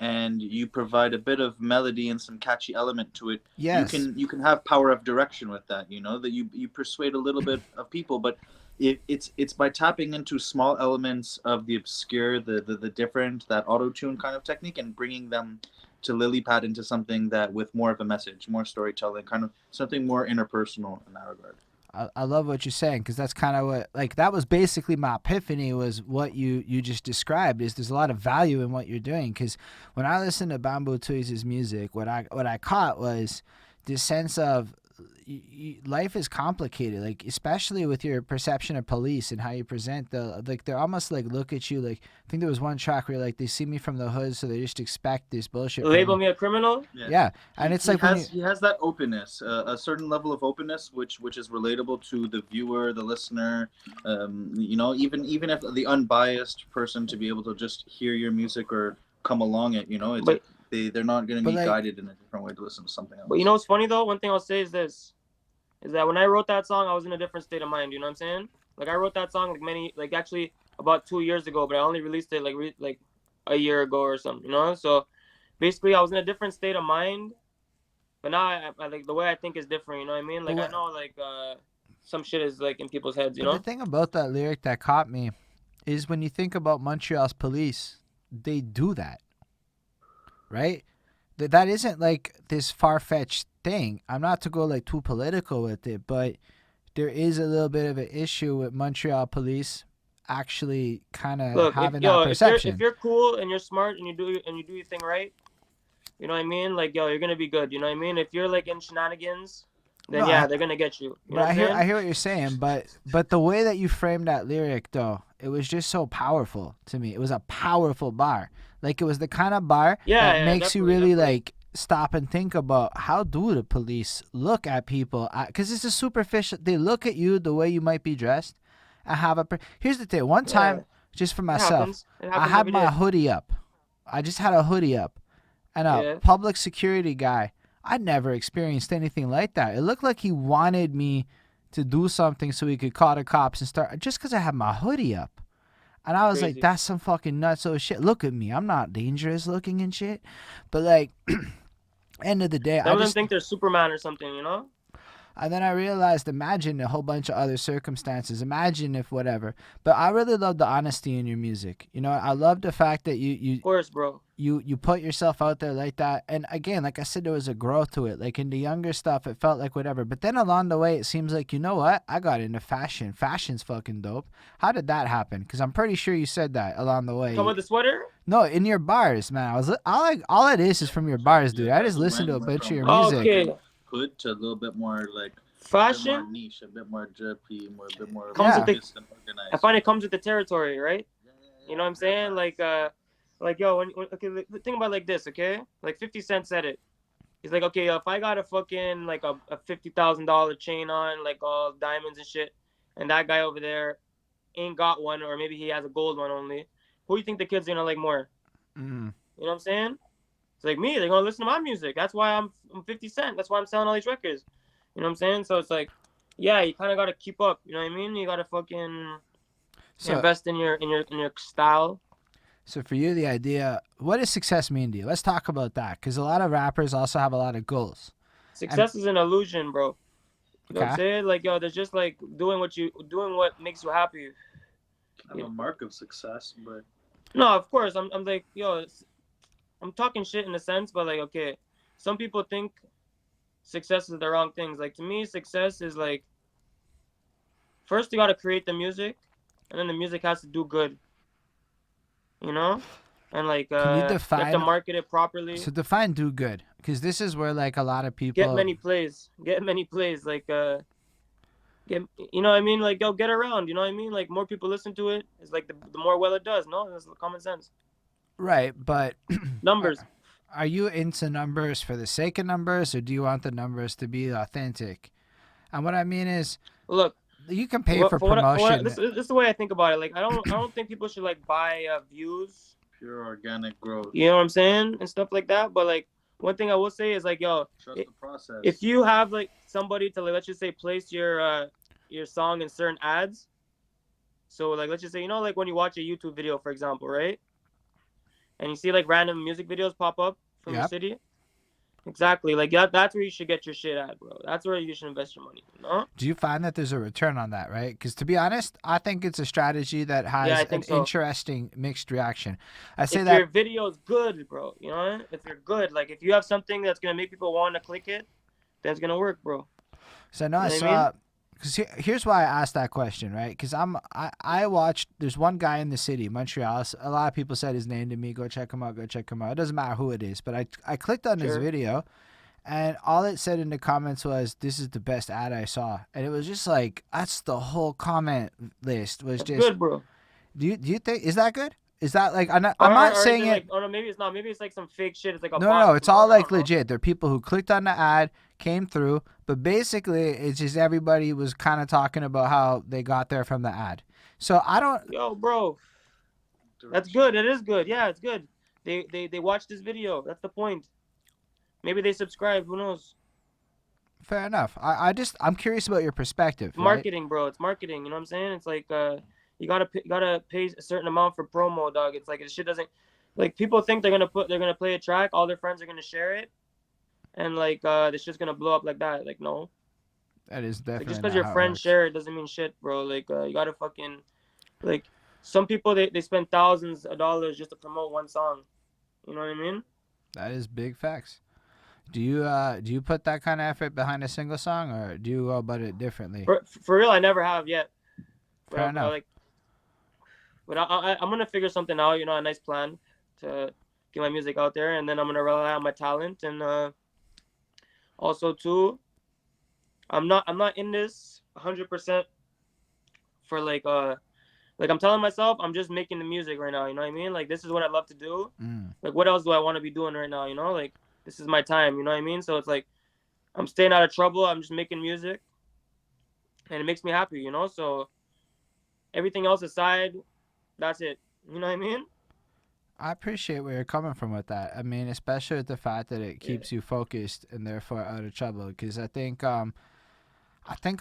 and you provide a bit of melody and some catchy element to it, Yes. you can have power of direction with that. You know that you persuade a little bit of people, but it's by tapping into small elements of the obscure, the different, that auto tune kind of technique, and bringing them to lily pad into something that with more of a message, more storytelling, kind of something more interpersonal in that regard. I love what you're saying, because that's kind of what, like, that was basically my epiphany, was what you just described. Is there's a lot of value in what you're doing, because when I listen to Bamboo Twigs' music, what I caught was this sense of life is complicated, like especially with your perception of police and how you present the, like, they're almost like look at you like, I think there was one track where like they see me from the hood, so they just expect this bullshit from Label me. me a criminal. Yeah, and it's like he has that openness, a certain level of openness, which is relatable to the viewer, the listener. You know, even if the unbiased person to be able to just hear your music or come along it, you know, it's, But- they're not going to but be like- guided in a different way to listen to something else. But you know what's funny though? One thing I'll say is this: is that when I wrote that song, I was in a different state of mind. You know what I'm saying? Like I wrote that song like actually about 2 years ago, but I only released it like a year ago or something. You know, so basically I was in a different state of mind. But now I like the way I think is different. You know what I mean? Like I know like some shit is like in people's heads. You know. The thing about that lyric that caught me is when you think about Montreal's police, they do that, right? That isn't like this far-fetched thing. I'm not to go like too political with it, but there is a little bit of an issue with Montreal police actually kind of having that perception. If you're cool and you're smart and you do your thing right, you know what I mean? Like you're gonna be good. You know what I mean? If you're like in shenanigans, then they're gonna get you. You know what I'm saying? I hear what you're saying, but the way that you framed that lyric though, it was just so powerful to me. It was a powerful bar. Like it was the kind of bar that makes you really like stop and think about, how do the police look at people? Because it's a superficial. They look at you the way you might be dressed. I have here's the thing. One time, just for myself, I had my hoodie up. I just had a hoodie up, and a public security guy. I never experienced anything like that. It looked like he wanted me to do something so he could call the cops and start, just because I had my hoodie up. And I was like, that's some fucking nutso shit. Look at me. I'm not dangerous looking and shit. But like, end of the day, I just think they're Superman or something, you know? And then I realized, imagine a whole bunch of other circumstances. Imagine if whatever. But I really love the honesty in your music. You know, I love the fact that you of course, bro. You put yourself out there like that. And again, like I said, there was a growth to it. Like in the younger stuff, it felt like whatever. But then along the way, it seems like, you know what? I got into fashion. Fashion's fucking dope. How did that happen? Because I'm pretty sure you said that along the way. Come with the sweater? No, in your bars, man. All it is from your bars, dude. I just listened to a bunch of your music. Okay. Hood to a little bit more like fashion, a bit more niche, a bit more drippy, a bit more organized. I find it comes with the territory, right? You know what I'm saying? Like yo, okay, think about it like this, okay? Like 50 Cent said it. He's like, okay, if I got a fucking like a $50,000 chain on, like all diamonds and shit, and that guy over there ain't got one, or maybe he has a gold one only, who do you think the kids are gonna like more? You know what I'm saying? It's like me, they're gonna listen to my music. That's why I'm 50 Cent. That's why I'm selling all these records. You know what I'm saying? So it's like, yeah, you kind of gotta keep up. You know what I mean? You gotta fucking invest in your style. So for you, the idea, what does success mean to you? Let's talk about that, because a lot of rappers also have a lot of goals. Success is an illusion, bro. You know what I'm saying? Like, yo, there's just like doing what makes you happy. I'm a mark of success, but no, of course, I'm like, yo, I'm talking shit in a sense, but like, okay, some people think success is the wrong things. Like to me, success is like, first you gotta create the music, and then the music has to do good. You know, and like, can you define, you have to market it properly. So define do good, because this is where like a lot of people get many plays. Like, get, you know what I mean? Like, yo, get around. You know what I mean? Like more people listen to it. It's like the more well it does. No, that's common sense. Right, but numbers. Are you into numbers for the sake of numbers, or do you want the numbers to be authentic? And what I mean is, look, you can pay for promotion. This is the way I think about it. Like, I don't think people should like buy views. Pure organic growth. You know what I'm saying? And stuff like that. But like, one thing I will say is like, yo, trust the process. If you have like somebody to like, let's just say, place your song in certain ads. So like, let's just say, you know, like when you watch a YouTube video, for example, right? And you see like random music videos pop up from your city. Exactly. Like that's where you should get your shit at, bro. That's where you should invest your money. You know? Do you find that there's a return on that, right? Because to be honest, I think it's a strategy that has an interesting mixed reaction. I say that if your video is good, bro, you know, if you're good, like if you have something that's gonna make people want to click it, that's gonna work, bro. So I know I saw, Because here's why I asked that question, right? Because I watched. There's one guy in the city, Montreal. A lot of people said his name to me. Go check him out. Go check him out. It doesn't matter who it is, but I clicked on his Sure. video, and all it said in the comments was, "This is the best ad I saw," and it was just like that's the whole comment list was That's just. good, bro. Do you think is that good? Is that like I'm not Or saying is it. Like, oh no, maybe it's not. Maybe it's like some fake shit. It's like a No, bot. it's all I like don't know. legit. There are people who clicked on the ad, came through, but basically it's just everybody was kind of talking about how they got there from the ad. So I don't. Yo, bro, that's good. It is good. Yeah, it's good. They watched this video. That's the point. Maybe they subscribed. Who knows? Fair enough. I'm curious about your perspective. Right? Marketing, bro. It's marketing. You know what I'm saying? It's like you gotta pay a certain amount for promo, dog. It's like this shit doesn't like people think they're gonna play a track, all their friends are gonna share it, and like this shit's gonna blow up like that. Like no, That is definitely like, just not because your how it friends works. share it doesn't mean shit, bro. Like you gotta fucking like some people they spend thousands of dollars just to promote one song. You know what I mean? That is big facts. Do you put that kind of effort behind a single song, or do you go about it differently? For real, I never have yet. Fair enough. Like, but I'm gonna figure something out. You know, a nice plan to get my music out there, and then I'm gonna rely on my talent, and also too, I'm not in this 100% for like I'm telling myself I'm just making the music right now. You know what I mean? Like this is what I love to do. Like what else do I want to be doing right now? You know, like this is my time. You know what I mean? So it's like I'm staying out of trouble. I'm just making music, and it makes me happy. You know, so everything else aside, that's it. You know what I mean? I appreciate where you're coming from with that. I mean, especially with the fact that it keeps you focused and therefore out of trouble. Because I think a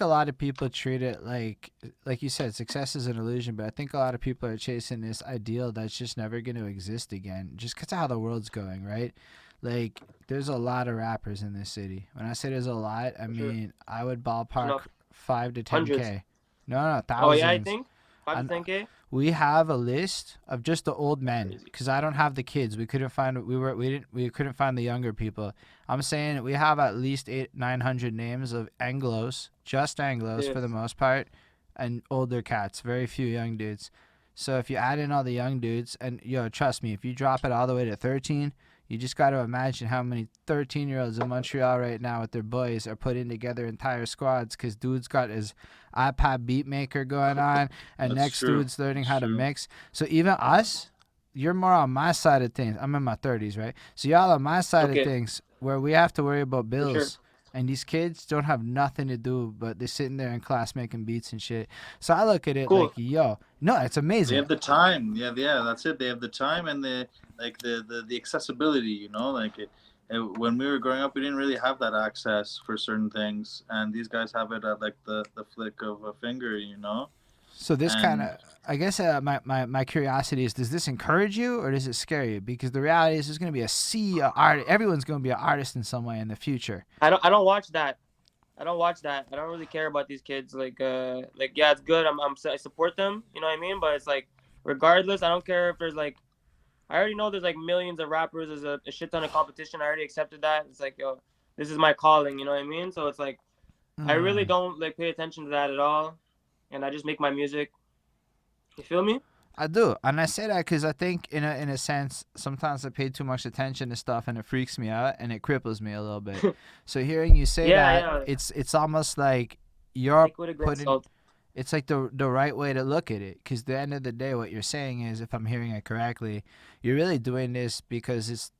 lot of people treat it like you said, success is an illusion. But I think a lot of people are chasing this ideal that's just never going to exist again, just because of how the world's going, right? Like, there's a lot of rappers in this city. When I say there's a lot, I mean I would ballpark 5 to 10K. Hundreds. No, thousands. Oh yeah, I think 5 to 10K. We have a list of just the old men because I don't have the kids. We couldn't find we couldn't find the younger people. I'm saying we have at least 900 names of Anglos, just Anglos for the most part, and older cats. Very few young dudes. So if you add in all the young dudes, and trust me, if you drop it all the way to 13, you just got to imagine how many 13-year-olds in Montreal right now with their boys are putting together entire squads because dude's got his iPad beat maker going on and next dude's learning how to mix. So even us, you're more on my side of things. I'm in my 30s, right? So y'all on my side of things where we have to worry about bills. And these kids don't have nothing to do, but they're sitting there in class making beats and shit. So I look at it like, it's amazing. They have the time. Yeah, that's it. They have the time and the accessibility. You know, when we were growing up, we didn't really have that access for certain things, and these guys have it at like the flick of a finger. You know. So this kind of, I guess my curiosity is, does this encourage you or does it scare you? Because the reality is there's going to be a sea of art. Everyone's going to be an artist in some way in the future. I don't watch that. I don't really care about these kids. Like yeah, it's good. I support them. You know what I mean? But it's like, regardless, I don't care if there's like, I already know there's like millions of rappers. There's a shit ton of competition. I already accepted that. It's like, yo, this is my calling. You know what I mean? So it's like, I really don't like pay attention to that at all. And I just make my music. You feel me? I do, and I say that because I think, in a sense, sometimes I pay too much attention to stuff, and it freaks me out, and it cripples me a little bit. So hearing you say it's almost like you're putting. It's like the right way to look at it, because at the end of the day, what you're saying is, if I'm hearing it correctly, you're really doing this because it's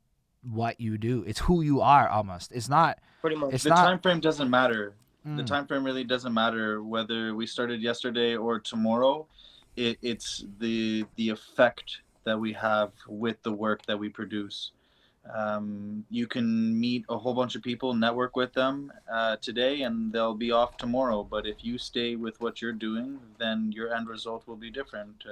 what you do. It's who you are, almost. It's not. Pretty much. The time frame doesn't matter. The time frame really doesn't matter whether we started yesterday or tomorrow. It's the effect that we have with the work that we produce. You can meet a whole bunch of people, network with them today, and they'll be off tomorrow. But if you stay with what you're doing, then your end result will be different.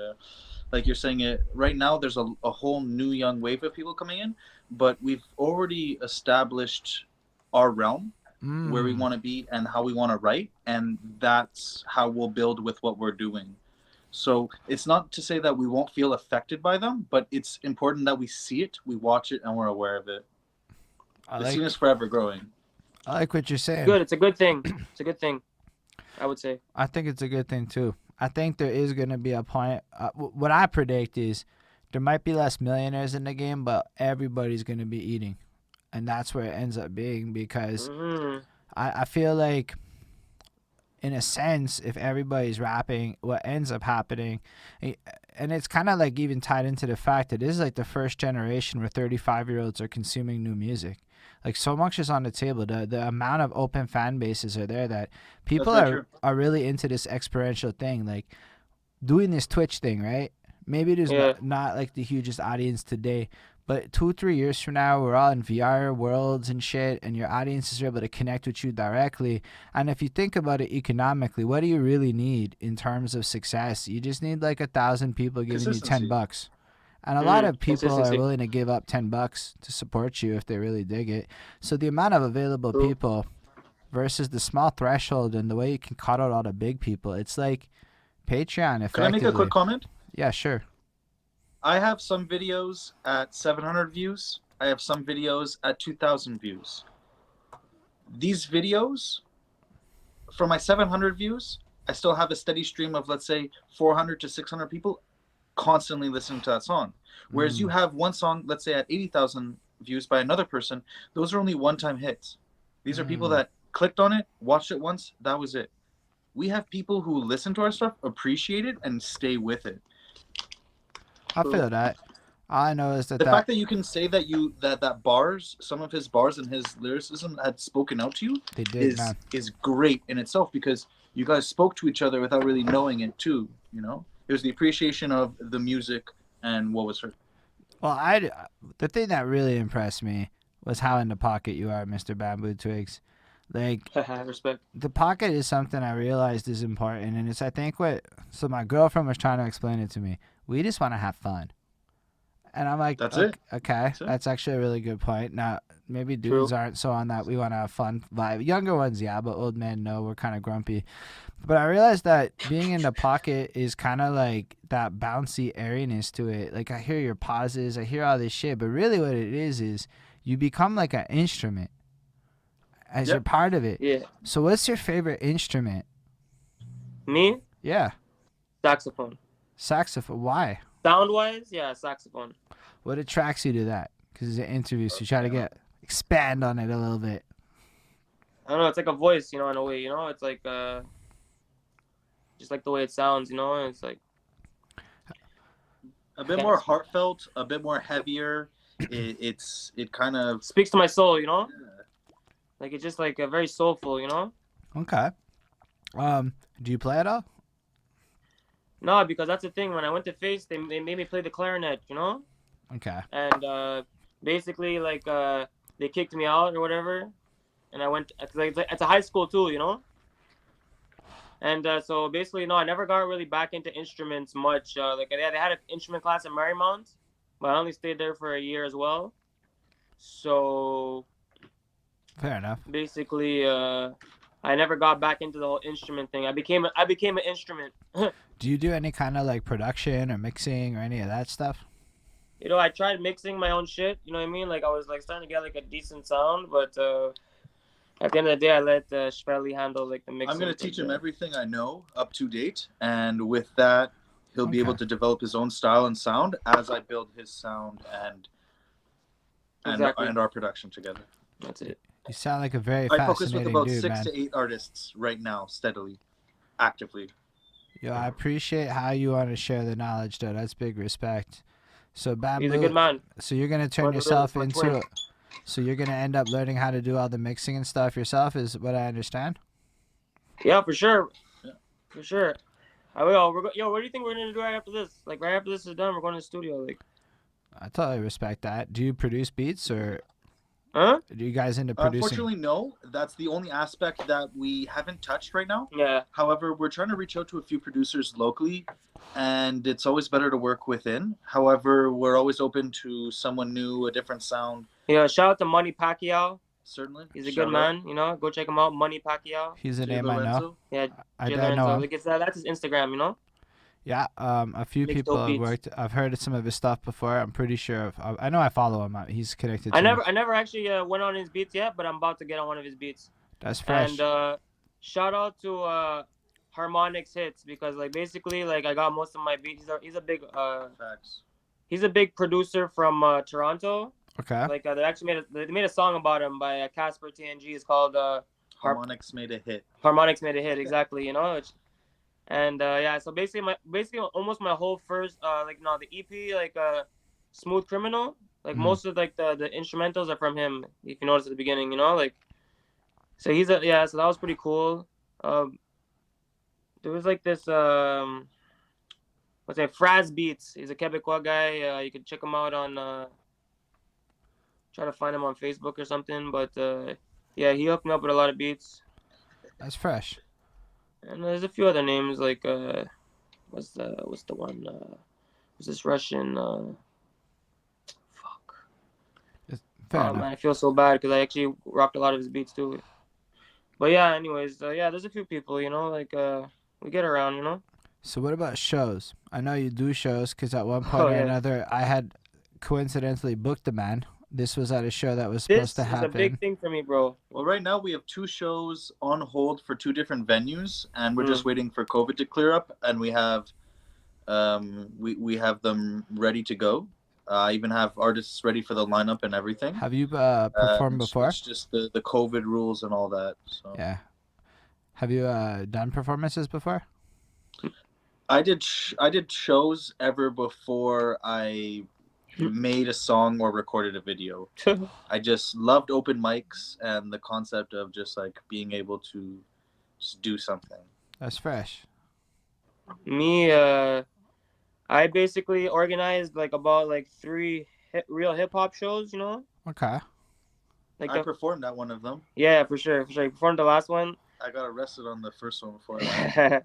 Like you're saying, right now there's a whole new young wave of people coming in, but we've already established our realm. Where we want to be and how we want to write, and that's how we'll build with what we're doing. So it's not to say that we won't feel affected by them, but it's important that we see it, we watch it, and we're aware of it. The scene is forever growing. I like what you're saying. Good. It's a good thing. It's a good thing. I would say. I think it's a good thing too. I think there is going to be a point. What I predict is there might be less millionaires in the game, but everybody's going to be eating, and that's where it ends up being because Mm-hmm. I feel like, in a sense, if everybody's rapping, what ends up happening, and it's kind of like even tied into the fact that this is like the first generation where 35-year-olds are consuming new music. Like so much is on the table. The amount of open fan bases are there that people That's very are really into this experiential thing, like doing this Twitch thing, right? Maybe there's Yeah. not like the hugest audience today, but 2-3 years from now, we're all in VR worlds and shit, and your audiences are able to connect with you directly. And if you think about it economically, what do you really need in terms of success? You just need like 1,000 people giving you Consistency. $10. And a lot of people are Consistency. willing to give up $10 to support you if they really dig it. So the amount of available True. people versus the small threshold and the way you can cut out all the big people, it's like Patreon effectively. Can I make a quick comment? Yeah, sure. I have some videos at 700 views. I have some videos at 2,000 views. These videos, for my 700 views, I still have a steady stream of, let's say, 400 to 600 people constantly listening to that song. Whereas you have one song, let's say, at 80,000 views by another person, those are only one-time hits. These are people that clicked on it, watched it once, that was it. We have people who listen to our stuff, appreciate it, and stay with it. I feel that. All I know is that The fact that you can say that that bars, some of his bars and his lyricism had spoken out to you they did, man. is great in itself, because you guys spoke to each other without really knowing it too, you know? It was the appreciation of the music and what was heard. Well, the thing that really impressed me was how in the pocket you are, Mr. Bamboo Twigs. Like, Respect. the pocket is something I realized is important, and it's, I think, so my girlfriend was trying to explain it to me. We just want to have fun. And I'm like, That's okay, it. okay, it. that's actually a really good point. Now, maybe dudes aren't so on that we want to have fun vibe. Younger ones, yeah, but old men, no, we're kind of grumpy. But I realized that being in the pocket is kind of like that bouncy airiness to it. Like, I hear your pauses, I hear all this shit, but really what it is you become like an instrument as you're part of it. Yeah. So what's your favorite instrument? Me? Yeah. Saxophone. Saxophone. Why? Sound-wise, yeah, saxophone. What attracts you to that? Because it's an interview, so you try to expand on it a little bit. I don't know, it's like a voice, you know, in a way, you know? It's like, just like the way it sounds, you know? It's like... A bit more heartfelt, a bit more heavier. It kind of... speaks to my soul, you know? Like, it's just like very soulful, you know? Okay. Do you play at all? No, because that's the thing. When I went to Face, they made me play the clarinet, you know? Okay. And basically, like, they kicked me out or whatever. And I went, it's a high school too, you know? And so basically, no, I never got really back into instruments much. Like, they had an instrument class in Marymount, but I only stayed there for a year as well. So Fair enough. basically, I never got back into the whole instrument thing. I became an instrument. Do you do any kind of like production or mixing or any of that stuff? You know, I tried mixing my own shit. You know what I mean? Like, I was like starting to get like a decent sound, but at the end of the day, I let Shpelly handle like the mixing. I'm going to teach him everything I know up to date, and with that, he'll be able to develop his own style and sound as I build his sound and our production together. That's it. You sound like a very I focus fascinating with about dude, 6 man. to 8 artists right now, steadily, actively. Yo, I appreciate how you want to share the knowledge, though. That's big respect. So Bamboo, He's a good man. So you're gonna turn One of yourself those, into. twins. So you're gonna end up learning how to do all the mixing and stuff yourself, is what I understand. Yeah, for sure. Yeah. For sure. I will. Yo, what do you think we're gonna do right after this? Like, right after this is done, we're going to the studio. Like, I totally respect that. Do you produce beats or huh? do you guys into producing? Unfortunately, no. That's the only aspect that we haven't touched right now. Yeah. However, we're trying to reach out to a few producers locally, and it's always better to work within. However, we're always open to someone new, a different sound. Yeah. Shout out to Money Pacquiao. Certainly. He's a good man. You know, go check him out. Money Pacquiao. He's a Jay name I know. Lorenzo. Yeah. I Jay don't know Lorenzo. him. Like, that's his Instagram. You know. Yeah, a few Makes people dope have beats. worked. I've heard some of his stuff before. I'm pretty sure. I know I follow him. He's connected to I me. never actually went on his beats yet, but I'm about to get on one of his beats. That's fresh. And shout out to Harmonix Hits, because like basically like I got most of my beats. Facts. He's a big producer from Toronto. Okay. Like they made a song about him by Casper TNG. It's called Harmonix made a hit. Harmonix made a hit, exactly. You know, and yeah. So basically almost my whole first the EP Smooth Criminal. Like most of like the instrumentals are from him. If you notice at the beginning, you know, like so so that was pretty cool. There was like this what's that? Fraz Beats. He's a Quebecois guy. You can check him out on try to find him on Facebook or something. But yeah, he hooked me up with a lot of beats. That's fresh. And there's a few other names like what's the one? Was this Russian? Fuck. Fair Oh enough. man, I feel so bad because I actually rocked a lot of his beats too. But yeah, anyways, yeah, there's a few people, you know, like we get around, you know. So what about shows? I know you do shows because at one point or another, I had coincidentally booked the man. This was at a show that was supposed to happen. This is a big thing for me, bro. Well, right now we have 2 shows on hold for 2 different venues, and we're just waiting for COVID to clear up, and we have we have them ready to go. I even have artists ready for the lineup and everything. Have you performed before? It's just the COVID rules and all that. So. Yeah. Have you done performances before? I did shows ever before I made a song or recorded a video. I just loved open mics and the concept of just like being able to just do something. That's fresh. Me, I basically organized like about like 3 real hip hop shows, you know. Okay. Like I performed at one of them. Yeah, for sure. I performed the last one. I got arrested on the first one before I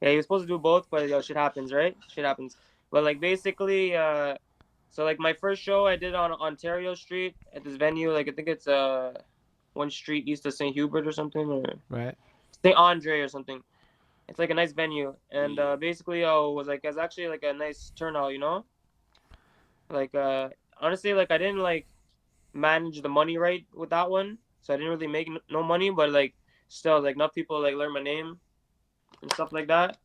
yeah, he was supposed to do both, but shit happens, right? Shit happens. But like basically, so like my first show I did on Ontario Street at this venue, like I think it's 1 street east of St. Hubert or something, or right, St. Andre or something. It's like a nice venue, and basically, it's actually like a nice turnout, you know. Like honestly, like I didn't like manage the money right with that one, so I didn't really make no money, but like still, like enough people like learn my name and stuff like that.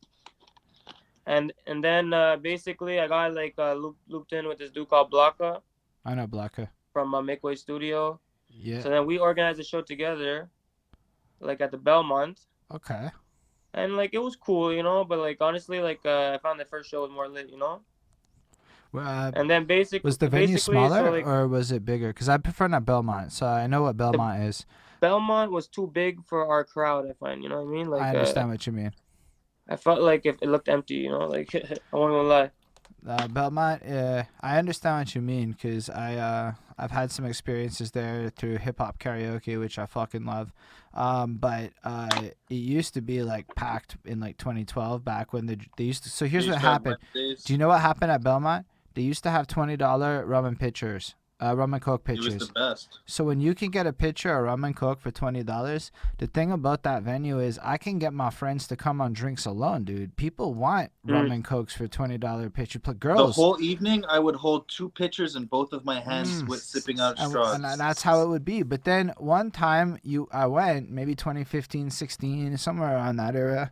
And then basically I got like looped in with this dude called Blocka. I know Blocka from Makeway Studio. Yeah. So then we organized a show together, like at the Belmont. Okay. And like it was cool, you know, but like honestly, like I found the first show was more lit, you know. And then basically, was the venue smaller so, like, or was it bigger? Because I prefer not Belmont, so I know what Belmont is. Belmont was too big for our crowd, I find. You know what I mean? Like I understand what you mean. I felt like if it looked empty, you know, like I won't even lie. Belmont, I understand what you mean because I've had some experiences there through hip hop karaoke, which I fucking love. But it used to be like packed in like 2012 back when they used to. So here's what happened. Do you know what happened at Belmont? They used to have $20 rum and pitchers. Rum and Coke pitchers. It was the best. So when you can get a pitcher of rum and Coke for $20, the thing about that venue is I can get my friends to come on drinks alone, dude. People want rum and Cokes for $20 pitcher. Girls. The whole evening, I would hold 2 pitchers in both of my hands with sipping out straws. And that's how it would be. But then one time I went, maybe 2015, 16, somewhere around that era,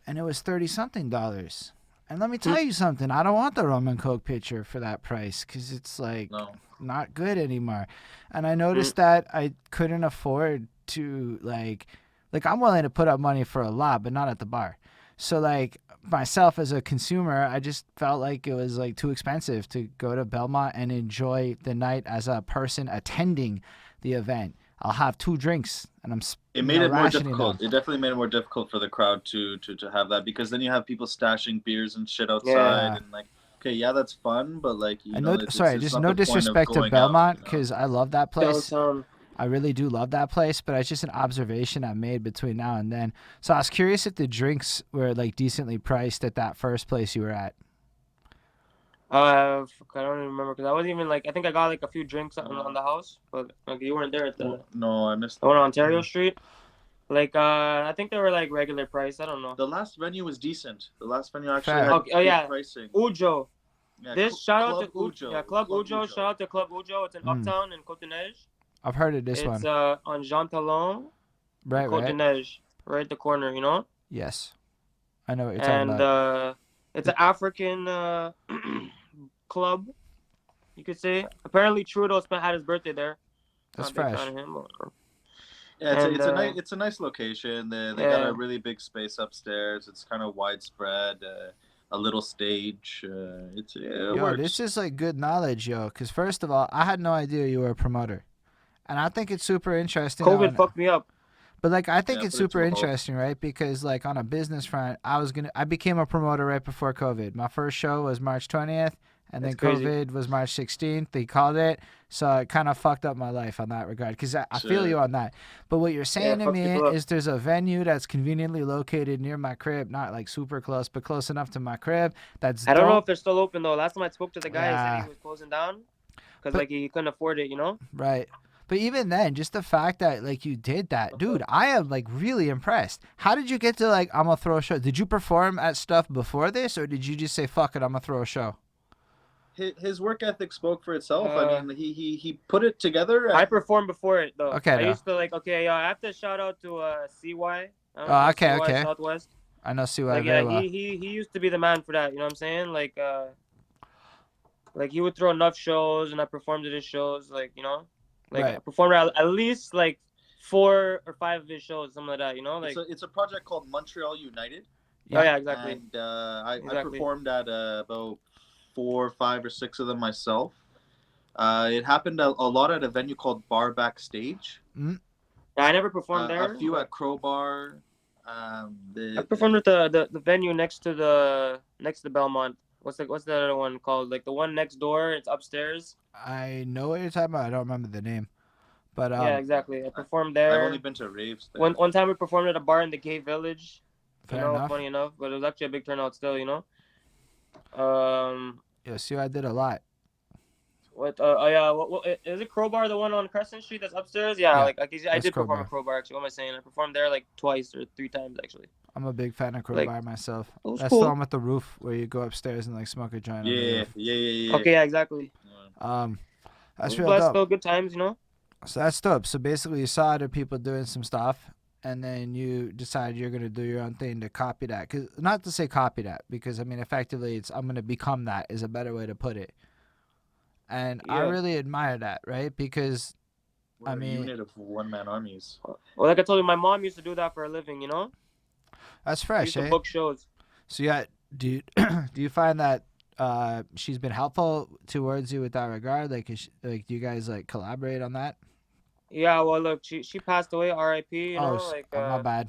and it was $30-something. And let me tell you something. I don't want the rum and Coke pitcher for that price because it's like... No. Not good anymore. And I noticed that I couldn't afford to like I'm willing to put up money for a lot, but not at the bar. So like myself as a consumer, I just felt like it was like too expensive to go to Belmont and enjoy the night as a person attending the event. I'll have 2 drinks and I'm It made it more difficult. It definitely made it more difficult for the crowd to have that because then you have people stashing beers and shit outside and like okay, yeah, that's fun, but like you know, just no disrespect to Belmont because I love that place. I really do love that place, but it's just an observation I made between now and then. So I was curious if the drinks were like decently priced at that first place you were at. I don't even remember because I wasn't even like I think I got like a few drinks on the house, but like you weren't there at the. No, I missed. The one on Ontario Street. Like I think they were like regular price. I don't know. The last venue was decent. The last venue actually had good pricing. Ujo. Yeah, shout out to Ujo. Yeah, Club Ujo. Shout out to Club Ujo. It's in Uptown in Côte-des-Neiges. I've heard of this one. It's on Jean Talon. Right. Côte-des-Neiges. right at the corner, you know. Yes, I know what you're talking And about. it's an African club, you could say. Apparently, Trudeau had his birthday there. That's Not a big fan fresh. of him, Yeah, and it's a nice location. They got yeah, a really big space upstairs. It's kind of widespread. A little stage. It Yo, this works. is like good knowledge, yo. Because first of all, I had no idea you were a promoter, and I think it's super interesting. COVID fucked me up. But like, I think Yeah, it's put it super to a halt. interesting, right? Because like on a business front, I became a promoter right before COVID. My first show was March 20th, and then That's crazy. COVID was March 16th. They called it, so it kind of fucked up my life on that regard. Because I feel you on that. But what you're saying to fuck me people up. is there's a venue that's conveniently located near my crib, not like super close, but close enough to my crib. That's I don't know dope. if they're still open though. Last time I spoke to the guy, he said Yeah, he was closing down because but like he couldn't afford it, you know. right. But even then, just the fact that like you did that, dude, I am like really impressed. How did you get to like I'm gonna throw a show? Did you perform at stuff before this, or did you just say fuck it, I'm gonna throw a show? His work ethic spoke for itself. I Uh, mean, he put it together. I performed before it though. Okay, I though. used to like yo, I have to shout out to CY. I don't know if you Oh, know okay, CY okay. Southwest. I know CY Like very yeah, well. he used to be the man for that. You know what I'm saying? Like he would throw enough shows, and I performed at his shows. Like you know, like I Right. performed at least like 4 or 5 of his shows, something like that. You know, like It's a project called Montreal United, oh yeah, exactly, and I exactly. performed at about 4, 5, or 6 of them myself. It happened a lot at a venue called Bar Backstage. Mm. Yeah, I never performed A there. few But at Crowbar. I performed at the venue next to the Belmont. What's the other one called? Like the one next door. It's upstairs. I know what you're talking about. I don't remember the name, but Yeah, exactly. I performed I've only there. been to raves there. One time we performed at a bar in the Gay Village. You fair know, enough. funny enough, but it was actually a big turnout still. You know. Um. Yeah, CY did a lot. What? Oh yeah. What? Is it Crowbar? The one on Crescent Street that's upstairs? Yeah. Yeah, I that's did perform Crowbar. at Crowbar. Actually, what am I saying? I performed there like twice or 3 times actually. I'm a big fan of Like Crowbar myself. it was That's cool. the one with the roof where you go upstairs and like smoke a joint on the Yeah, roof. yeah. Okay. Yeah. Exactly. That's I was real blessed dope. though. Good times. You know. So that's dope. So basically, you saw other people doing some stuff, and then you decided you're gonna do your own thing to copy that. Cause not to say copy that, because I mean, effectively, it's I'm gonna become that is a better way to put it. And I Yeah. really admire that, right? Because We're I a mean, unit of one-man armies. Well, like I told you, my mom used to do that for a living. You know. that's She fresh, used to eh? book shows. So yeah, do you, do you find that she's been helpful towards you with that regard? Like, like do you guys like collaborate on that? Yeah. Well, look, she passed away. R.I.P. You Oh, know, like oh, my bad.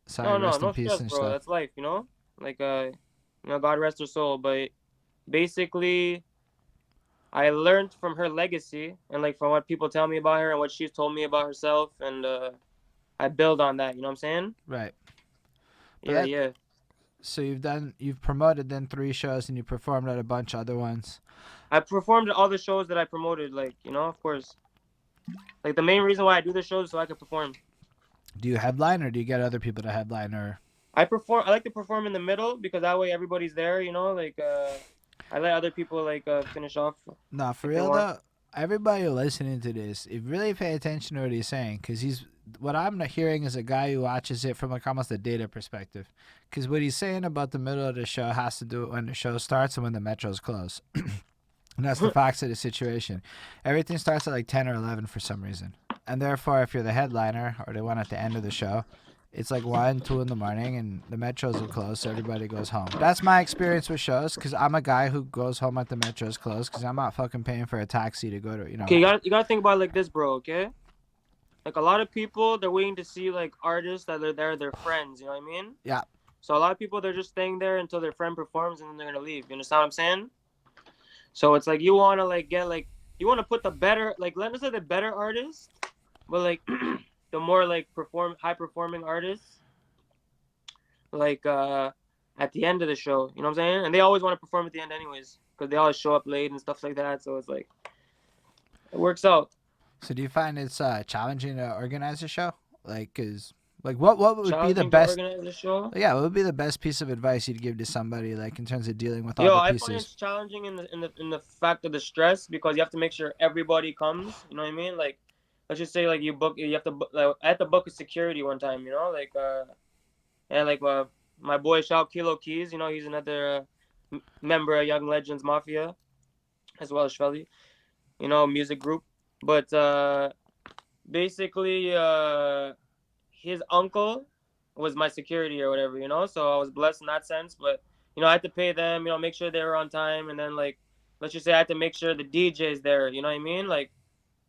Sorry, no, rest in no peace stress, and bro. stuff. That's life. You know. Like God rest her soul. But basically, I learned from her legacy and like from what people tell me about her and what she's told me about herself, and I build on that. You know what I'm saying? Right. But Yeah, that, yeah. So you've promoted then 3 shows and you performed at a bunch of other ones. I performed at all the shows that I promoted. Like you know, of course. Like the main reason why I do the shows is so I can perform. Do you headline or do you get other people to headline or? I like to perform in the middle because that way everybody's there. You know, like I let other people like finish off. No, for if they real want. though. Everybody listening to this, if really pay attention to what he's saying, because what I'm hearing is a guy who watches it from like almost a data perspective. Because what he's saying about the middle of the show has to do with when the show starts and when the metros close. And that's the facts of the situation. Everything starts at like 10 or 11 for some reason. And therefore, if you're the headliner or the one at the end of the show, it's like 1, 2 in the morning and the metros are closed, so everybody goes home. That's my experience with shows because I'm a guy who goes home at the metros closed because I'm not fucking paying for a taxi to go to, you know. Okay, you gotta think about it like this, bro. Okay, like a lot of people, they're waiting to see like artists that are there, their friends. You know what I mean? Yeah. So a lot of people, they're just staying there until their friend performs and then they're gonna leave. You understand what I'm saying? So it's like you wanna like get like you wanna put the better like let me say the better artists, but like the more like high performing artists, like at the end of the show. You know what I'm saying? And they always want to perform at the end anyways because they always show up late and stuff like that. So it's like it works out. So do you find it's challenging to organize a show? Like, cause like what would be the Challenging to best? organize the show. Yeah, what would be the best piece of advice you'd give to somebody like in terms of dealing with all Yo, the I pieces? find it's challenging in the fact of the stress because you have to make sure everybody comes. You know what I mean? Like let's just say like you have to book, like, I had to book a security one time, you know, like and like my boy shout Kilo Keys, you know, he's another member of Young Legends Mafia, as well as Shvelly, you know, music group. But basically, his uncle was my security or whatever, you know. So I was blessed in that sense. But you know, I had to pay them, you know, make sure they were on time, and then like, let's just say I had to make sure the DJ's there. You know what I mean? Like,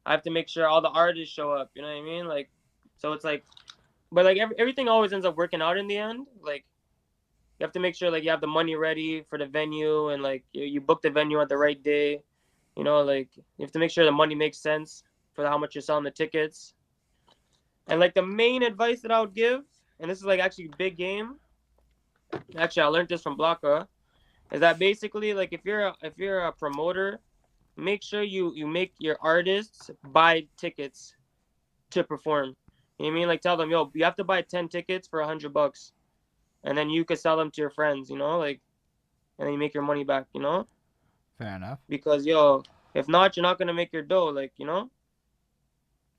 I have to make sure all the artists show up. You know what I mean? Like, so it's like, but like everything always ends up working out in the end. Like, you have to make sure like you have the money ready for the venue, and like you book the venue at the right day. You know, like you have to make sure the money makes sense for how much you're selling the tickets. And like the main advice that I would give, and this is like actually big game. Actually, I learned this from Blanca, is that basically like if you're a promoter, make sure you make your artists buy tickets to perform. You know what I mean? Like tell them, yo, you have to buy 10 tickets for $100, and then you could sell them to your friends. You know, like, and then you make your money back. You know, Fair enough. because yo, if not, you're not gonna make your dough. Like, you know.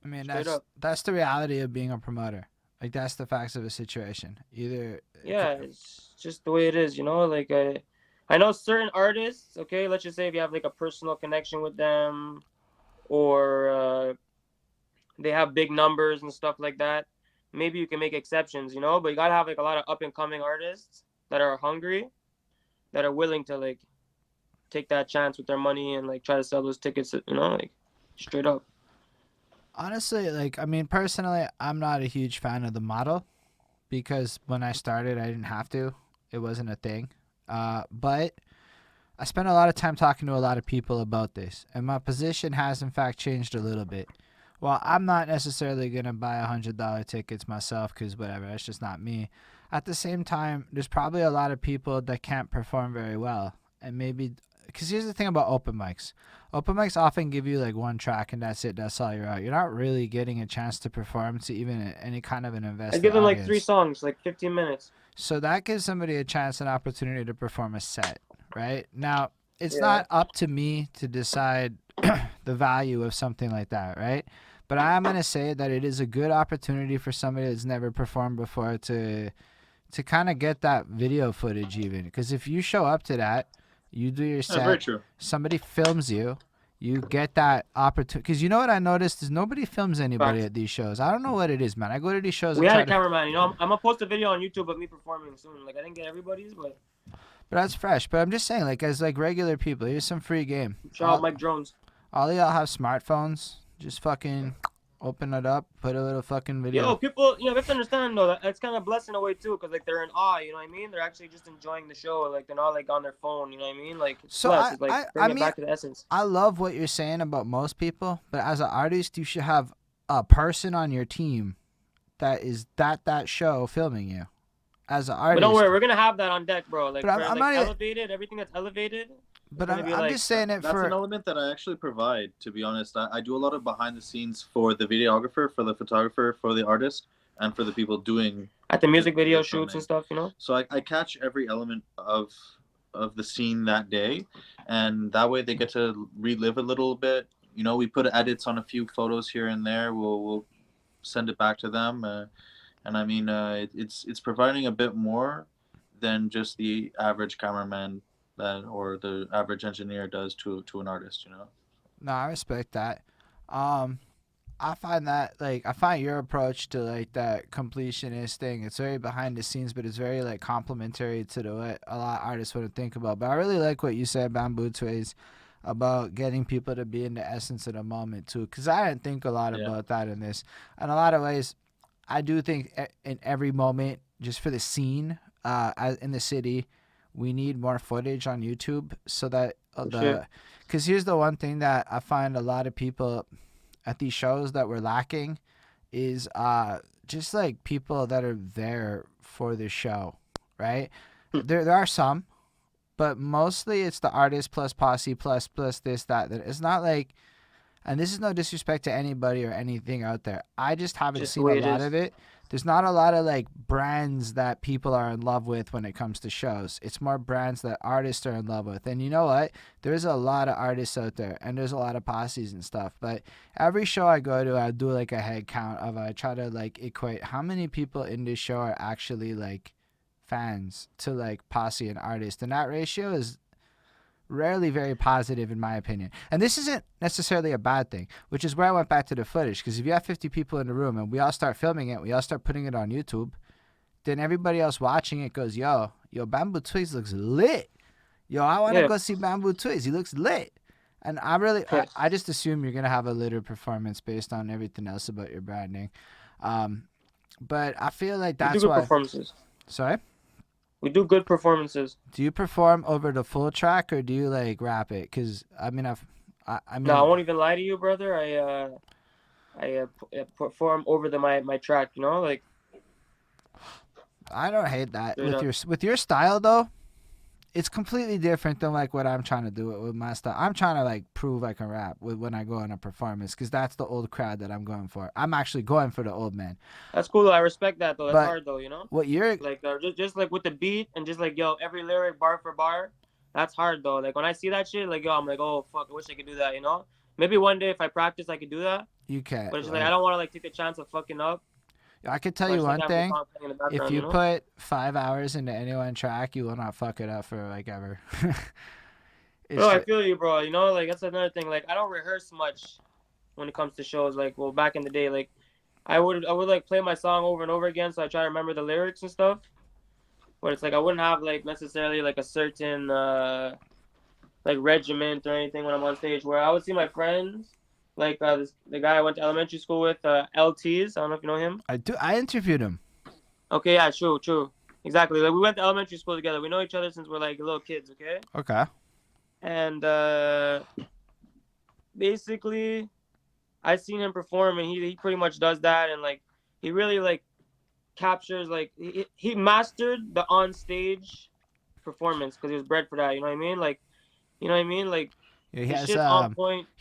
I mean, Straight up. that's the reality of being a promoter. Like that's the facts of the situation. Either Yeah, it's just the way it is, you know. Like I know certain artists. Okay, let's just say if you have like a personal connection with them, or they have big numbers and stuff like that, maybe you can make exceptions, you know. But you gotta have like a lot of up and coming artists that are hungry, that are willing to like take that chance with their money and like try to sell those tickets, you know, like straight up. honestly, like I mean, personally, I'm not a huge fan of the model because when I started, I didn't have to. It wasn't a thing. But I spent a lot of time talking to a lot of people about this, and my position has in fact changed a little bit. Well, I'm not necessarily gonna buy $100 tickets myself because whatever, that's just not me. At the same time, there's probably a lot of people that can't perform very well, and maybe because here's the thing about open mics. Open mics often give you like one track and that's it. That's all you're out. You're not really getting a chance to perform to even any kind of an I invested give them like audience. 3 songs, like 15 minutes. So that gives somebody a chance, an opportunity to perform a set, right? Now, it's Yeah. not up to me to decide the value of something like that, right? But I'm going to say that it is a good opportunity for somebody that's never performed before to kind of get that video footage even. Because if you show up to that, you do your Yeah, very set, true. somebody films you, you get that opportunity. Because you know what I noticed is nobody films anybody Facts. at these shows. I don't know what it is, man. I go to these shows We and had try a to... cameraman, you know. I'm gonna post a video on YouTube of me performing soon. Like I didn't get everybody's, but But that's fresh. But I'm just saying, like, as like regular people, here's some free game. shout out Mike Drones. All y'all have smartphones. Just fucking open it up, put a little fucking video. Yo, people, you know, we have to understand though that it's kind of blessed in a way too, because like they're in awe. You know what I mean? They're actually just enjoying the show. Like they're not like on their phone. You know what I mean? Like it's So blessed. It's like bring it mean, back to the essence. I love what you're saying about most people, but as an artist, you should have a person on your team that is that show filming you. As an artist, But don't worry, we're gonna have that on deck, bro. Like But I'm for not like even- elevated, everything that's elevated. but gonna I'm, be I'm like- just saying it That's for an element that I actually provide, to be honest. I do a lot of behind the scenes for the videographer, for the photographer, for the artist, and for the people doing. At the music video the shoots filming. and stuff, you know. So I catch every element of the scene that day, and that way they get to relive a little bit. You know, we put edits on a few photos here and there. We'll send it back to them, and I mean, it's providing a bit more than just the average cameraman that or the average engineer does to an artist. You know. No, I respect that. I find that I find your approach to like that completionist thing. It's very behind the scenes, but it's very like complimentary to the what a lot of artists would think about. But I really like what you said, Bamboo Twigs, about getting people to be in the essence of the moment too. Because I didn't think a lot about that in this. In a lot of ways, I do think in every moment, just for the scene, in the city, we need more footage on YouTube so that because here's the one thing that I find a lot of people at these shows that we're lacking is just like people that are there for the show, right? There are some, but mostly it's the artist plus posse plus this that. It's not like, and this is no disrespect to anybody or anything out there. I just haven't Just the seen way a it lot is. of it. there's not a lot of like brands that people are in love with when it comes to shows. It's more brands that artists are in love with. And you know what? There's a lot of artists out there and there's a lot of posses and stuff. But every show I go to, I do like a head count of I try to like equate how many people in this show are actually like fans to like posse and artist. And that ratio is rarely very positive in my opinion. And this isn't necessarily a bad thing, which is where I went back to the footage. Because if you have 50 people in the room and we all start filming it, we all start putting it on YouTube, then everybody else watching it goes, yo, Bamboo Twigs looks lit. Yo, I want to go see Bamboo Twigs. He looks lit. And I just assume you're going to have a litter performance based on everything else about your branding. But I feel like that's why. Performances. Sorry? We do good performances. Do you perform over the full track or do you like rap it? Because I mean, no, I won't even lie to you, brother. I perform over my track. You know, like. I don't hate that with your style though. It's completely different than like what I'm trying to do with my style. I'm trying to like prove I can rap when I go on a performance because that's the old crowd that I'm going for. I'm actually going for the old man. That's cool though. I respect that though. That's hard though, you know. What you're like just like with the beat and just like every lyric bar for bar. That's hard though. Like when I see that shit, like I'm like, oh fuck, I wish I could do that. You know. Maybe one day if I practice, I could do that. You can. But it's just like I don't want to like take the chance of fucking up. I could tell you one thing. If you put 5 hours into any one track, you will not fuck it up for like ever. Bro, I feel you, bro. You know, like that's another thing. Like I don't rehearse much when it comes to shows. Like, well, back in the day, like I would like play my song over and over again, so I try to remember the lyrics and stuff. But it's like I wouldn't have like necessarily like a certain like regiment or anything when I'm on stage. Where I would see my friends. Like the guy I went to elementary school with, LTs. I don't know if you know him. I do. I interviewed him. Okay, yeah, true. Exactly. Like we went to elementary school together. We know each other since we're like little kids, okay? Okay. And basically, I seen him perform, and he pretty much does that, and like he really like captures like he mastered the on stage performance because he was bred for that. You know what I mean? Like, you know what I mean? Like. He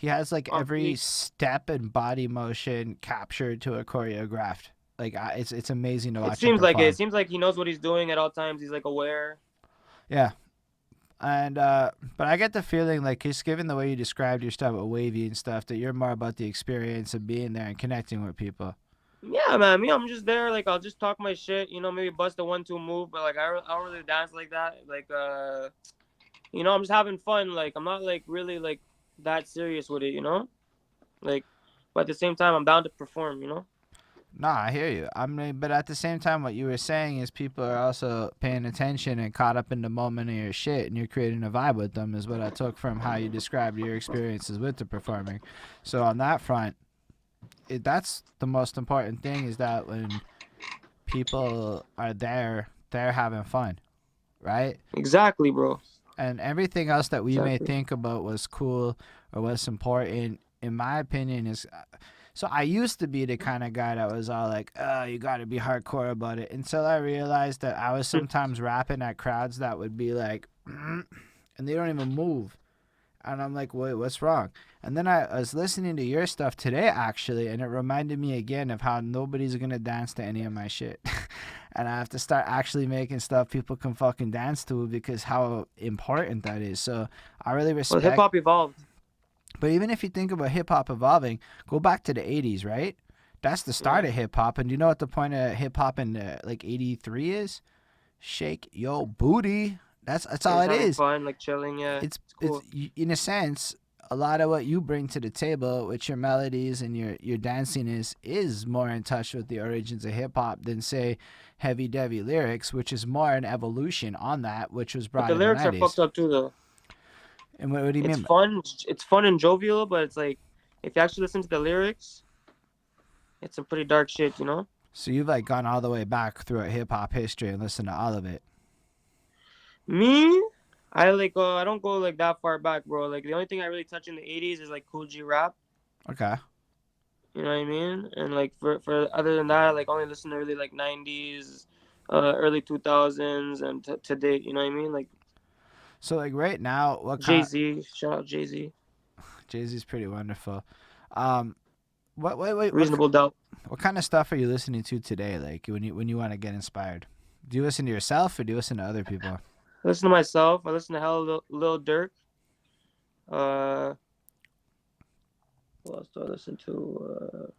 has like every step and body motion captured to a choreographed. Like it's amazing to watch. It seems like he knows what he's doing at all times. He's like aware. Yeah, and but I get the feeling like just given the way you described your stuff with Wavy and stuff that you're more about the experience of being there and connecting with people. Yeah, man. Me, I'm just there. Like I'll just talk my shit. You know, maybe bust a 1-2 move, but like I don't really dance like that. Like you know, I'm just having fun. Like, I'm not, like, really, like, that serious with it, you know? Like, but at the same time, I'm bound to perform, you know? Nah, I hear you. I mean, but at the same time, what you were saying is people are also paying attention and caught up in the moment of your shit, and you're creating a vibe with them is what I took from how you described your experiences with the performing. So on that front, that's the most important thing is that when people are there, they're having fun, right? Exactly, bro. And everything else that we may think about was cool or was important, in my opinion, is... So I used to be the kind of guy that was all like, oh, you got to be hardcore about it. Until I realized that I was sometimes rapping at crowds that would be like, and they don't even move. And I'm like, wait, what's wrong? And then I was listening to your stuff today, actually, and it reminded me again of how nobody's going to dance to any of my shit. And I have to start actually making stuff people can fucking dance to because how important that is. So I really respect... Well, hip-hop evolved. But even if you think about hip-hop evolving, go back to the 80s, right? That's the start of hip-hop. And do you know what the point of hip-hop in, like, 83 is? Shake your booty. That's all it is. Fun, like chilling, yeah. It's cool. It's in a sense, a lot of what you bring to the table with your melodies and your dancing is more in touch with the origins of hip-hop than, say, Heavy Devy lyrics, which is more an evolution on that, which was brought in the 90s. The lyrics are fucked up, too, though. And what do you mean? It's fun and jovial, but it's like, if you actually listen to the lyrics, it's some pretty dark shit, you know? So you've, like, gone all the way back through hip-hop history and listened to all of it. Me? I don't go like that far back, bro. Like the only thing I really touch in the 80s is like Cool G rap. Okay. You know what I mean? And like for other than that, like only listen to really like 90s, early 2000s and to date, you know what I mean? Like so like right now, what Jay-Z, shout out Jay-Z. Jay-Z's pretty wonderful. Wait. Reasonable Doubt. what kind of stuff are you listening to today? Like when you want to get inspired, do you listen to yourself or do you listen to other people? I listen to myself. I listen to hella Lil Durk. What else do I listen to?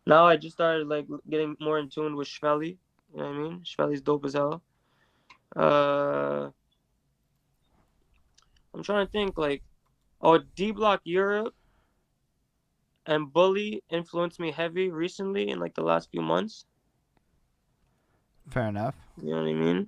Now I just started like getting more in tune with Shvelly. You know what I mean? Shvelly's dope as hell. I'm trying to think like, D Block Europe and Bully influenced me heavy recently in like the last few months. Fair enough. You know what I mean?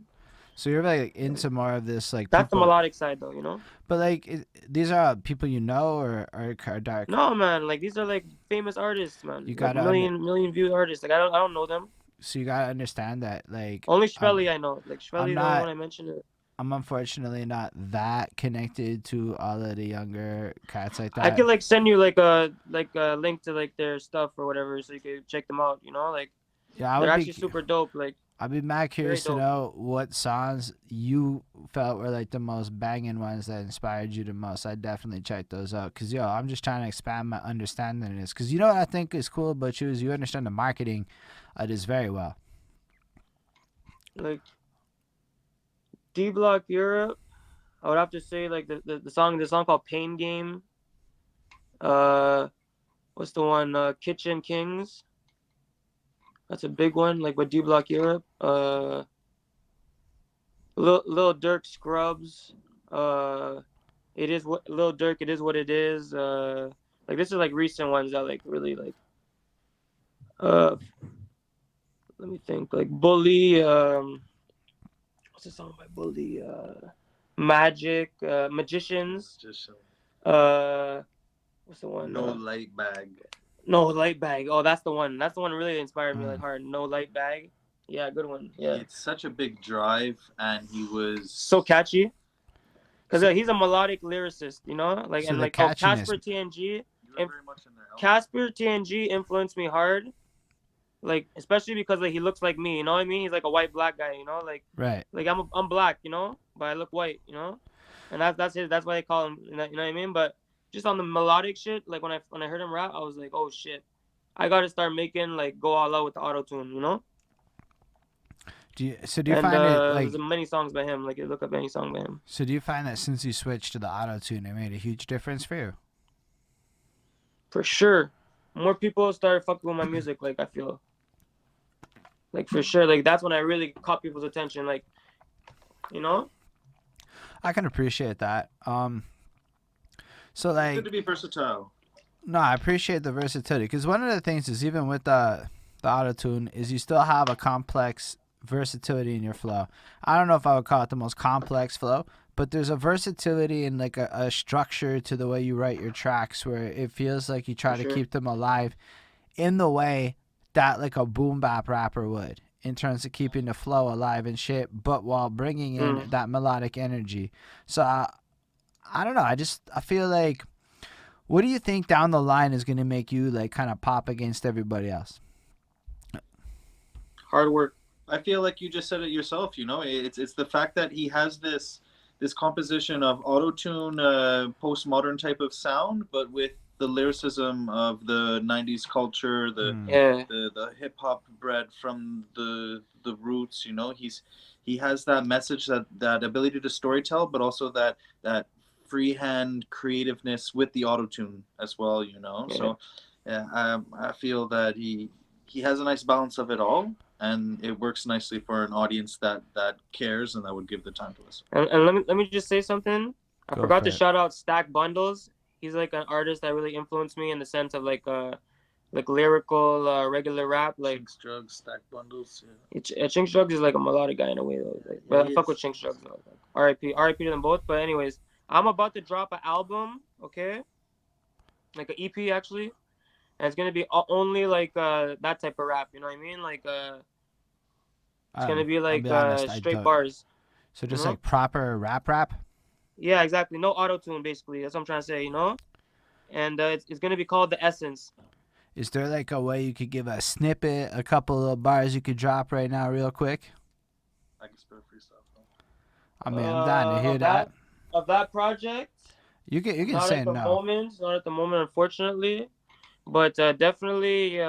So you're like into more of this like That's the people, melodic side though, you know? but like these are people you know or dark. No, man, like these are like famous artists, man. You Like gotta million viewed artists. Like I don't know them. So you gotta understand that like Only Shvelly I know. Like I'm Shvelly is the only not one I mentioned. I'm unfortunately not that connected to all of the younger cats like that. I could like send you like a link to like their stuff or whatever, so you could check them out. You know, like yeah, they're actually super dope. Like I'd be mad curious to dope. know what songs you felt were like the most banging ones that inspired you the most. I'd definitely check those out because I'm just trying to expand my understanding of this. Because you know what I think is cool about you is you understand the marketing of this very well. Like D Block Europe, I would have to say like the song called Pain Game. What's the one? Kitchen Kings. That's a big one. Like with D Block Europe. Lil Durk Scrubs. It is what Lil Durk. It is what it is. Like this is like recent ones that like really like. Let me think. Like Bully. What's the song by Bully? Magic. Magicians. What's the one? No Light Bag. No Light Bag. Oh, that's the one. That's the one really inspired me like hard. No Light Bag. Yeah, good one. Yeah. It's such a big drive, and he was so catchy. Cause he's a melodic lyricist, you know, like So and the like catchiness- Casper TNG. very much in there. Casper TNG influenced me hard, like especially because like he looks like me, you know what I mean? He's like a white black guy, you know, like Right. I'm black, you know, but I look white, you know, and that's why they call him, you know what I mean? But just on the melodic shit, like when I heard him rap, I was like, oh shit, I gotta start making like go all out with the auto tune, you know. Do you find it like? There's many songs by him. Like you look up any song by him. So do you find that since you switched to the auto tune, it made a huge difference for you? For sure, more people started fucking with my music. Like I feel, like for sure, like that's when I really caught people's attention. Like, you know. I can appreciate that. So like, Good to be versatile. no, I appreciate the versatility because one of the things is even with the auto tune is you still have a complex versatility in your flow. I don't know if I would call it the most complex flow, but there's a versatility and like a structure to the way you write your tracks where it feels like you try to keep them alive in the way that like a boom bap rapper would in terms of keeping the flow alive and shit, but while bringing in that melodic energy. So I don't know. I feel like, what do you think down the line is going to make you like kind of pop against everybody else? Hard work. I feel like you just said it yourself. You know, it's the fact that he has this composition of auto-tune, postmodern type of sound, but with the lyricism of the '90s culture, the hip hop bred from the roots. You know, he has that message, that ability to storytell, but also that freehand creativeness with the auto-tune as well. You know, so I feel that he has a nice balance of it all. And it works nicely for an audience that cares and that would give the time to listen. And let me just say something. I forgot to shout out Stack Bundles. He's like an artist that really influenced me in the sense of like lyrical regular rap. Like Chinks Drugs, Stack Bundles. Yeah. Chinks Drugs is like a melodic guy in a way though. Like, but I fuck with Chinks Drugs though. Like, R.I.P. to them both. But anyways, I'm about to drop an album. Okay, like an EP actually. And it's gonna be only like that type of rap, you know what I mean? Like it's gonna be like straight bars. So just like proper rap. Yeah, exactly. No auto tune, basically. That's what I'm trying to say, you know. And it's gonna be called The Essence. Is there like a way you could give a snippet, a couple of bars you could drop right now, real quick? I can spit freestyle. I mean, I'm down to hear that. Of that project. You can not say at the no. moment, not at the moment, unfortunately. But definitely,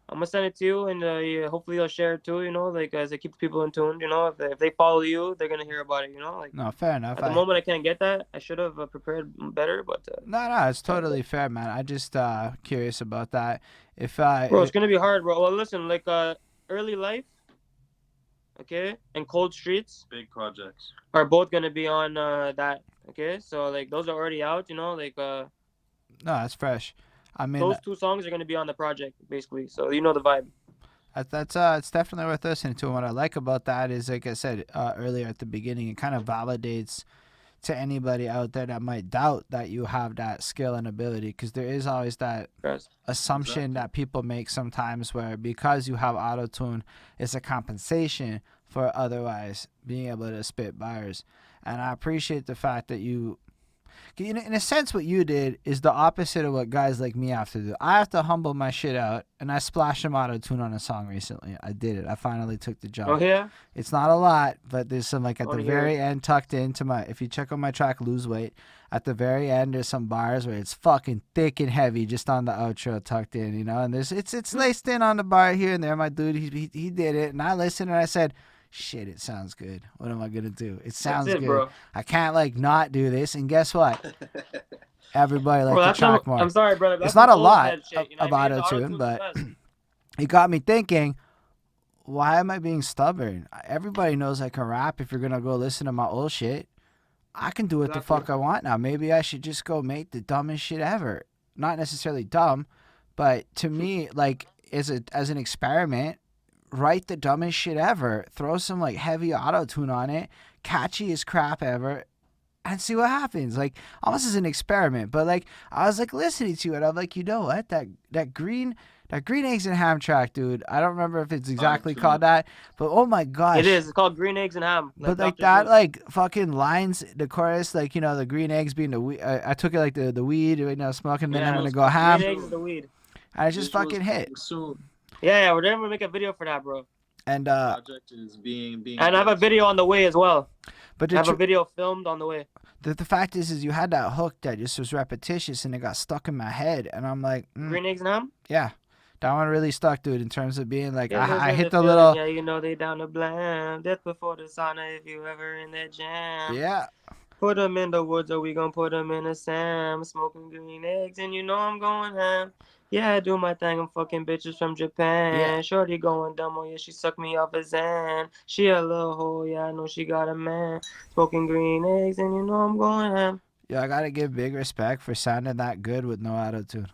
I'm gonna send it to you, and yeah, hopefully you'll share it too. You know, like as it keeps people in tune. You know, if they follow you, they're gonna hear about it. You know, like No, fair enough. at the moment I can't get that. I should have prepared better, but No, it's totally fair, man. I just curious about that. If bro, it's gonna be hard, bro. Well, listen, like early life, okay, and cold streets Big projects. are both gonna be on that. Okay, so like those are already out. You know, like no, that's fresh. I mean, those two songs are gonna be on the project basically. So you know the vibe. that's it's definitely worth listening to. And what I like about that is, like I said earlier at the beginning, it kind of validates to anybody out there that might doubt that you have that skill and ability, because there is always that Yes. assumption that people make sometimes where because you have auto tune, it's a compensation for otherwise being able to spit bars. And I appreciate the fact that you, in a sense, what you did is the opposite of what guys like me have to do. I have to humble my shit out, and I splashed some auto tune on a song recently. I did it. I finally took the jump. Oh yeah. It's not a lot, but there's some like at the Wanna hear very end tucked into my. If you check out my track "Lose Weight," at the very end there's some bars where it's fucking thick and heavy, just on the outro tucked in, you know. And it's laced in on the bar here and there. My dude, he did it, and I listened and I said, "Shit, it sounds good. What am I gonna do? It sounds That's it, good. bro. I can't like not do this." And guess what? Everybody liked Bro, the that's track some, more. I'm sorry, brother. That's It's not some a old lot head shit, you know of what I mean? The auto tune, auto-tune's but the best. it got me thinking, why am I being stubborn? Everybody knows I can rap. If you're gonna go listen to my old shit, I can do what the Exactly. fuck I want now. Maybe I should just go make the dumbest shit ever. Not necessarily dumb, but to me, like as an experiment, write the dumbest shit ever. Throw some like heavy auto tune on it, catchy as crap ever, and see what happens. Like almost as an experiment. But like I was like listening to it, I'm like, you know what? That green eggs and ham track, dude. I don't remember if it's exactly tune called it. that, but oh my gosh. It is. It's called Green Eggs and Ham. But like Dr. that, Seuss. like fucking lines, the chorus, like, you know, the green eggs being the weed. I took it like the weed, you know, smoking. Then Yeah. I'm gonna Visuals go coming ham, Green Eggs soon. is the weed. and it just Visuals fucking hit. coming soon. Yeah, we're gonna make a video for that, bro. And Project is being And I have a built. video on the way as well. but I have a video filmed on the way. the fact is you had that hook that just was repetitious and it got stuck in my head, and I'm like, Green Eggs and Ham? yeah, that one really stuck, dude. In terms of being like, Yeah, I hit the feeling, little, yeah, you know they down to blam. Death before the sauna if you ever in that jam. yeah. Put them in the woods or we gon' put them in a Sam. Smoking green eggs and you know I'm going ham. Yeah, I do my thing. I'm fucking bitches from Japan. Yeah. Shorty going dumb. Oh yeah, she sucked me off a Zan. She a little hoe. Yeah, I know she got a man. Smoking green eggs and you know I'm going ham. Yo, I gotta give big respect for sounding that good with no attitude.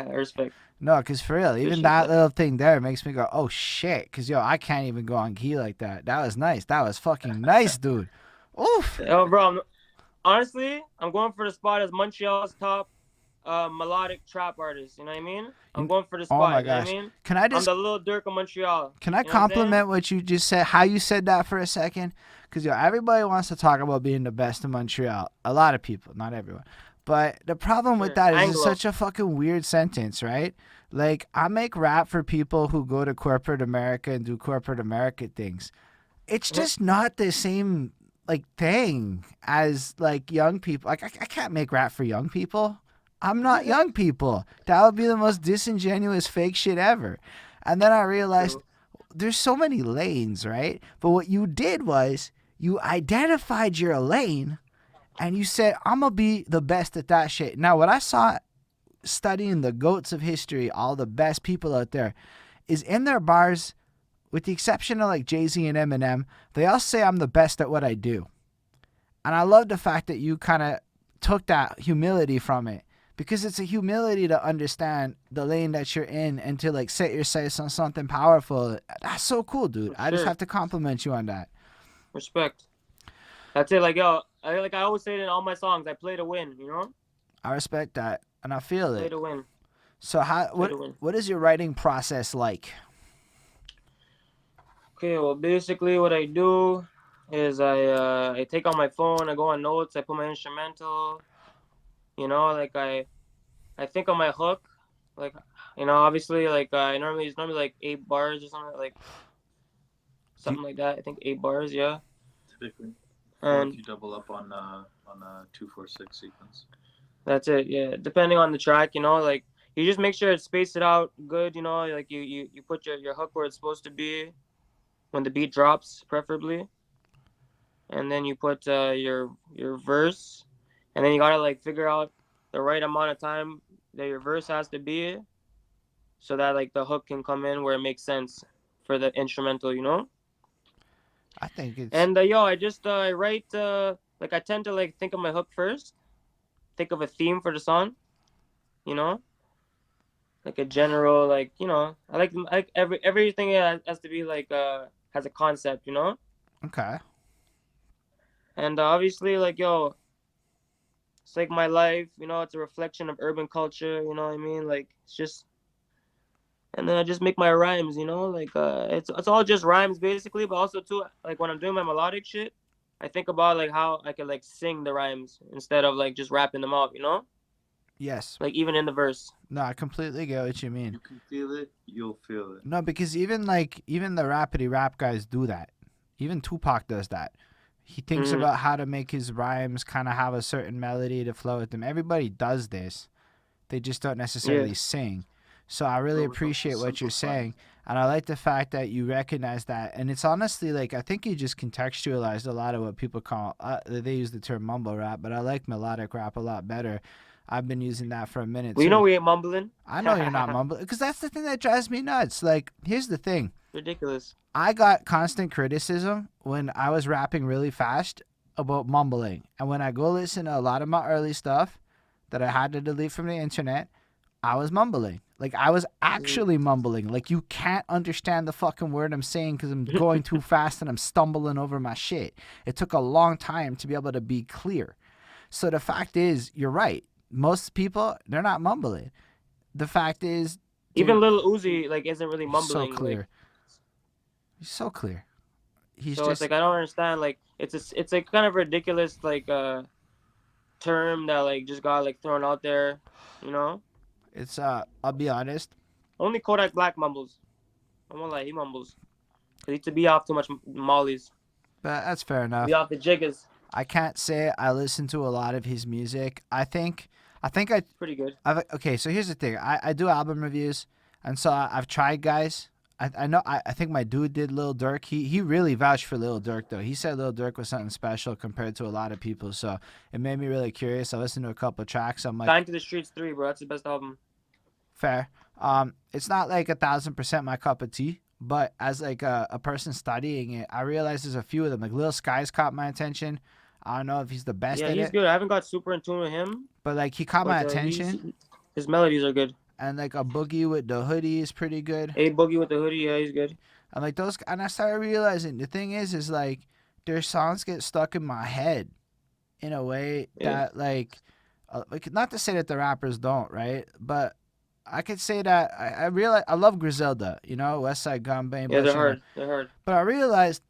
Respect. No, cause for real, even shit, that man. little thing there makes me go, oh shit. Cause yo, I can't even go on key like that. That was nice. That was fucking nice, dude. Oof. Yo, bro, honestly, I'm going for the spot as Montreal's top melodic trap artist. You know what I mean? I'm going for the spot. Oh my you know what gosh. I mean? Can I I'm just the Lil Durk of Montreal. Can I You know what I'm saying? compliment what you just said? How you said that for a second? Because yo, everybody wants to talk about being the best in Montreal. A lot of people, not everyone. But the problem with Sure. that is it's Anglo. such a fucking weird sentence, right? Like I make rap for people who go to corporate America and do corporate America things. It's just not the same like thing as like young people. Like I can't make rap for young people. I'm not young people. That would be the most disingenuous fake shit ever. And then I realized True. there's so many lanes, right? But what you did was you identified your lane and you said, I'm going to be the best at that shit. Now, what I saw studying the goats of history, all the best people out there, is in their bars, with the exception of like Jay-Z and Eminem, they all say I'm the best at what I do. And I love the fact that you kind of took that humility from it. Because it's a humility to understand the lane that you're in and to like set your sights on something powerful. That's so cool, dude. For I just sure. have to compliment you on that. Respect. That's it. Like, yo, I always say it in all my songs. I play to win, you know? I respect that, and I feel Play it. to win. So Play to win. what is your writing process like? Okay, well, basically what I do is I take out my phone, I go on notes, I put my instrumental, you know, like I think on my hook, like, you know, obviously, like, it's normally like 8 bars or something like that. I think 8 bars, yeah. Typically. Or And if you double up on a 2-4-6 sequence. That's it. Yeah, depending on the track, you know, like you just make sure it's spaced it out good. You know, like you put your hook where it's supposed to be when the beat drops, preferably, and then you put your verse, and then you gotta like figure out the right amount of time that your verse has to be, so that like the hook can come in where it makes sense for the instrumental. You know. I think it's And yo, I just I write like I tend to like think of my hook first, think of a theme for the song. You know, like a general like I like everything has to be like has a concept. You know, okay. and obviously like yo, it's like my life. You know, it's a reflection of urban culture. You know what I mean? Like it's just. And then I just make my rhymes, you know, like it's all just rhymes basically, but also too like when I'm doing my melodic shit, I think about like how I could like sing the rhymes instead of like just rapping them out, you know? Yes. Like even in the verse. No, I completely get what you mean. You can feel it, you'll feel it. No, because even the rapidy rap guys do that. Even Tupac does that. He thinks Mm-hmm. about how to make his rhymes kind of have a certain melody to flow with them. Everybody does this. They just don't Yeah. necessarily sing. So I really Go with the appreciate what you're simplify. saying. And I like the fact that you recognize that. And it's honestly like, I think you just contextualized a lot of what people call, they use the term mumble rap, but I like melodic rap a lot better. I've been using that for a minute Well, you know too. we ain't mumbling. I know you're not mumbling because that's the thing that drives me nuts. Like, here's the thing. Ridiculous. I got constant criticism when I was rapping really fast about mumbling. And when I go listen to a lot of my early stuff that I had to delete from the internet, I was mumbling. Like, I was Mhm. actually mumbling. Like, you can't understand the fucking word I'm saying because I'm going too fast and I'm stumbling over my shit. It took a long time to be able to be clear. So the fact is, you're right. Most people, they're not mumbling. The fact is, they're Even Lil Uzi like isn't really he's so mumbling like clear. He's so clear. He's so it's just like I don't understand like it's like kind of ridiculous like term that like just got like thrown out there, you know? it's I'll be honest, Only Kodak Black mumbles. I'm gonna lie, he mumbles. Cause he to be off too much mollies. but that's fair Be enough. off the jiggers. I can't say I listen to a lot of his music. I think It's pretty good. okay, so here's the thing. I do album reviews, and so I've tried guys. I know I think my dude did Lil Durk. He really vouched for Lil Durk though. He said Lil Durk was something special compared to a lot of people. So it made me really curious. I listened to a couple of tracks. I'm like, Dying to the Streets 3, bro. That's the best album. fair. It's not like 1,000% my cup of tea, but as like a person studying it, I realized there's a few of them. Like Lil Skies caught my attention. I don't know if he's the best Yeah, at he's it, good. I haven't got super in tune with him, but like he caught my but attention. his melodies are good. And like a boogie with the hoodie is pretty good. A Boogie with the hoodie, yeah, he's good. And like those, and I started realizing the thing is like their songs get stuck in my head in a way Yeah, that like not to say that the rappers don't, right? But I could say that I realize I love Griselda, you know, West Side Gun, Bang yeah, they're Bush, hard. They're hard. but I realized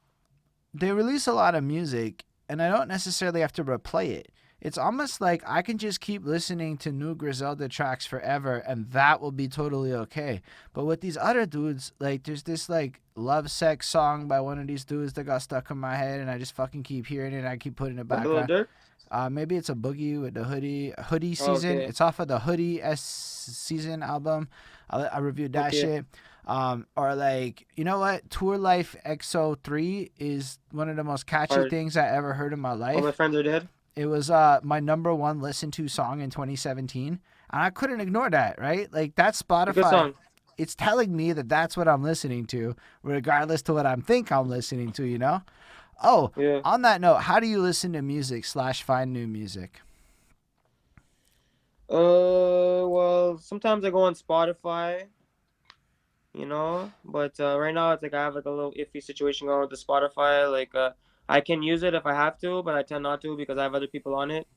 they release a lot of music and I don't necessarily have to replay it. It's almost like I can just keep listening to new Griselda tracks forever and that will be totally okay. But with these other dudes, like there's this like love sex song by one of these dudes that got stuck in my head and I just fucking keep hearing it and I keep putting it But back Lil on. Durk? Maybe it's a boogie with the hoodie Oh, season. okay. It's off of the hoodie S season album. I reviewed that Okay. shit. Or like, you know what? Tour Life XO3 is one of the most catchy Hard. things I ever heard in my All my life. friends are dead. It was my number one listened to song in 2017, and I couldn't ignore that. Right? Like that's It's a good Spotify. song. It's telling me that that's what I'm listening to, regardless to what I think I'm listening to. You know? Oh, Yeah. on that note, how do you listen to music / find new music? Well, sometimes I go on Spotify, you know, but right now it's like I have like a little iffy situation going with the Spotify. Like, I can use it if I have to, but I tend not to because I have other people on it,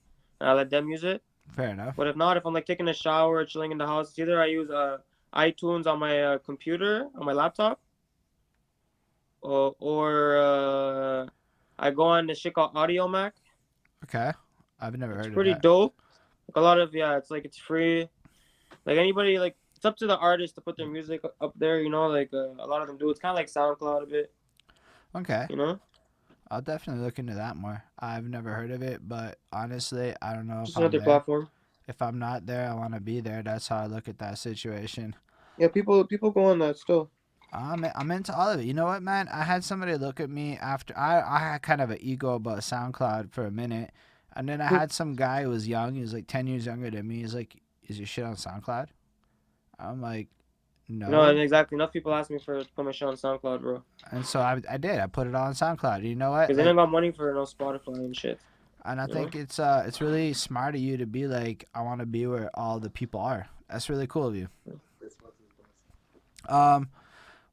and I let them use it. Fair enough. But if not, if I'm like taking a shower or chilling in the house, it's either I use iTunes on my computer on my laptop, or I go on this shit called Audio Mac. Okay, I've never It's heard of pretty that. dope. Like a lot of it's like it's free. Like anybody, like it's up to the artist to put their music up there. You know, like a lot of them do. It's kind of like SoundCloud a bit. Okay, You know, I'll definitely look into that more. I've never heard of it, but honestly, I don't know if just I'm another there. platform. If I'm not there, I want to be there. That's how I look at that situation. Yeah, people go on that still. I'm into all of it. You know what, man? I had somebody look at me after I had kind of an ego about SoundCloud for a minute, and then I had some guy who was young. He was like 10 years younger than me. He's like, "Is your shit on SoundCloud?" I'm like, No, "No." exactly. Enough people ask me for put my shit on SoundCloud, bro. And so I did. I put it on SoundCloud. You know what? Because they don't got money for no Spotify and shit. And I You know? think it's really smart of you to be like, I want to be where all the people are. That's really cool of you.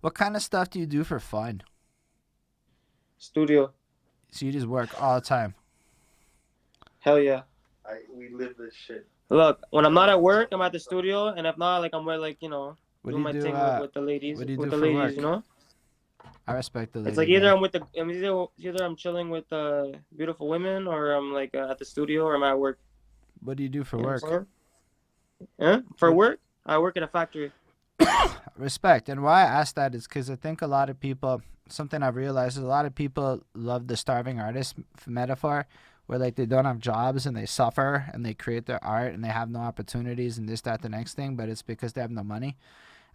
What kind of stuff do you do for fun? Studio. So you just work all the time. Hell yeah. We live this shit. Look, when I'm not at work, I'm at the studio, and if not, like I'm with like, you know, What do doing you my do? thing with the ladies. What do you with do the for ladies, work? you know? I respect the lady. It's like either either I'm chilling with beautiful women, or I'm like at the studio, or I'm at work. What do you do for You know work? what I'm saying? Huh? For work, I work at a factory. Respect. And why I ask that is because I think a lot of people, something I've realized is a lot of people love the starving artist metaphor, where like they don't have jobs and they suffer and they create their art and they have no opportunities and this, that, the next thing, but it's because they have no money.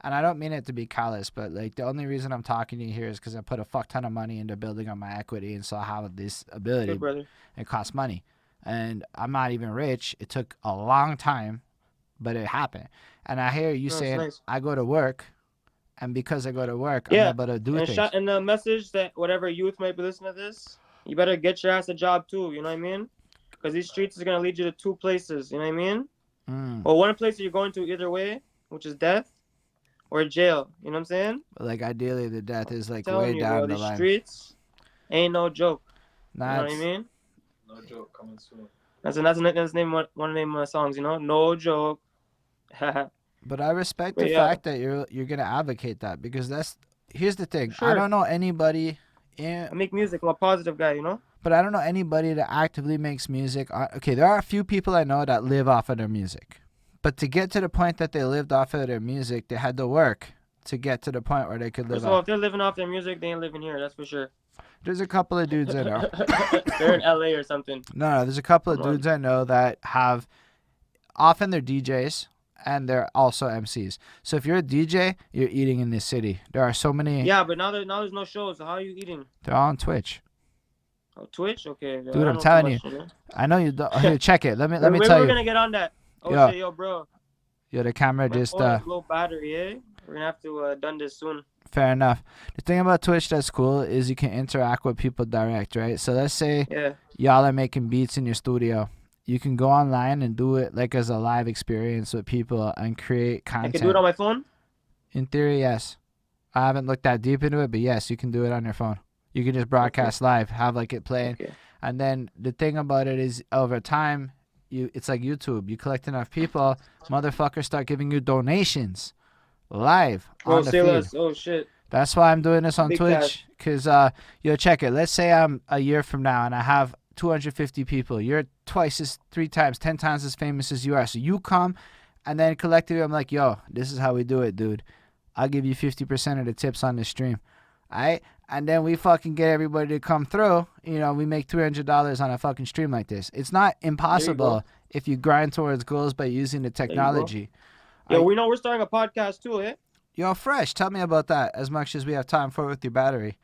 And I don't mean it to be callous, but like the only reason I'm talking to you here is because I put a fuck ton of money into building up my equity, and so I have this ability. Good brother. It costs money, and I'm not even rich. It took a long time, but it happened. And I hear you saying nice. I go to work, and because I go to work, Yeah. I'm able to do things. And the message that whatever youth might be listening to this, you better get your ass a job too. You know what I mean? Because these streets is gonna lead you to two places. You know what I mean? Well, one place that you're going to either way, which is death or jail. You know what I'm saying? But like ideally, the death is like Telling way you, down bro, the these line. streets ain't no joke. You know what I That's mean? No joke, coming soon. That's name one of the name of my songs. You know, no joke. But I respect the But yeah. fact that you're gonna advocate that, because that's here's the thing. I Sure. don't know anybody. I make music. I'm a positive guy. You know. But I don't know anybody that actively makes music. Okay, there are a few people I know that live off of their music. But to get to the point that they lived off of their music, they had to work to get to the point where they could live First of all, off. if they're living off their music, they ain't living here. That's for sure. There's a couple of dudes I know. They're in LA or something. No, there's a couple of Come on. dudes I know that have often they're DJs and they're also MCs. So if you're a DJ, you're eating in this city. There are so many. Yeah, but now there's no shows. So how are you eating? They're all on Twitch. Oh, Twitch? Okay. Dude, I'm telling you. I know you. Here, check it. Let me When tell we're you. gonna get on that? Oh Yo. shit, yo, bro. Yo, the camera My just. phone has low battery, eh? We're gonna have to done this soon. Fair enough. The thing about Twitch that's cool is you can interact with people direct, right? So let's say Yeah. y'all are making beats in your studio. You can go online and do it like as a live experience with people and create I content. can do it on my phone. In theory, yes. I haven't looked that deep into it, but yes, you can do it on your phone. You can just broadcast live, have like it playing. Okay. And then the thing about it is over time, it's like YouTube. You collect enough people, motherfuckers start giving you donations live Bro, on the say feed. less. Oh shit. That's why I'm doing this on Big Twitch, because yo, check it. Let's say I'm a year from now and I have 250 people. You're twice as, 3 times, 10 times as famous as you are. So you come, and then collectively I'm like, yo, this is how we do it, dude. I'll give you 50% of the tips on the stream. Alright? And then we fucking get everybody to come through. You know, we make $300 on a fucking stream like this. It's not impossible if you grind towards goals by using the technology. Yo, we know we're starting a podcast too, eh? Yo, Fresh, tell me about that as much as we have time for with your battery.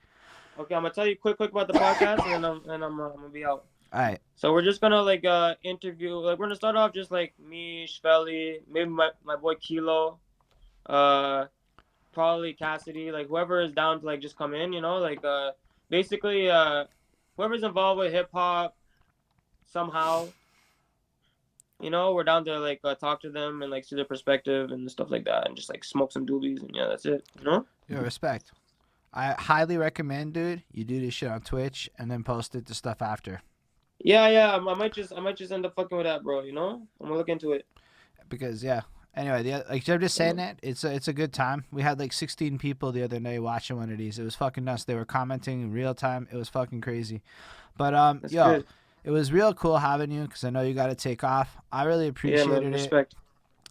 Okay, I'm gonna tell you quick about the podcast, and then I'm gonna be out. All right. So we're just gonna like interview. Like we're gonna start off just like me, Shvelly, maybe my boy Kilo, probably Cassidy, like whoever is down to like just come in, you know, like basically whoever's involved with hip hop somehow, you know, we're down to like talk to them and like see their perspective and stuff like that, and just like smoke some doobies, and yeah, that's it, you know. Yo, respect. I highly recommend, dude, you do this shit on Twitch and then post it to stuff after. Yeah, I might just end up fucking with that, bro. You know, I'm gonna look into it. Because anyway, like I'm just saying that it's a good time. We had like 16 people the other day watching one of these. It was fucking nuts. They were commenting in real time. It was fucking crazy. But That's yo, good. it was real cool having you because I know you got to take off. I really appreciated Yeah, man, respect.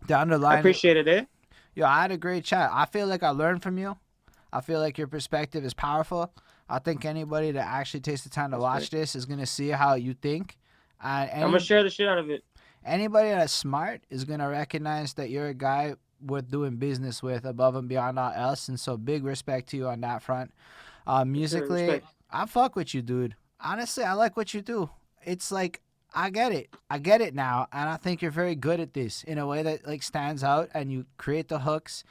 it. Down the line, I appreciate it, eh? Yo, I had a great chat. I feel like I learned from you. I feel like your perspective is powerful. I think anybody that actually takes the time to watch this is gonna see how you think. I'm gonna share the shit out of it. Anybody that's smart is gonna recognize that you're a guy worth doing business with above and beyond all else, and so big respect to you on that front. Musically, respect. I fuck with you, dude. Honestly, I like what you do. It's like I get it. I get it now, and I think you're very good at this in a way that like stands out, and you create the hooks.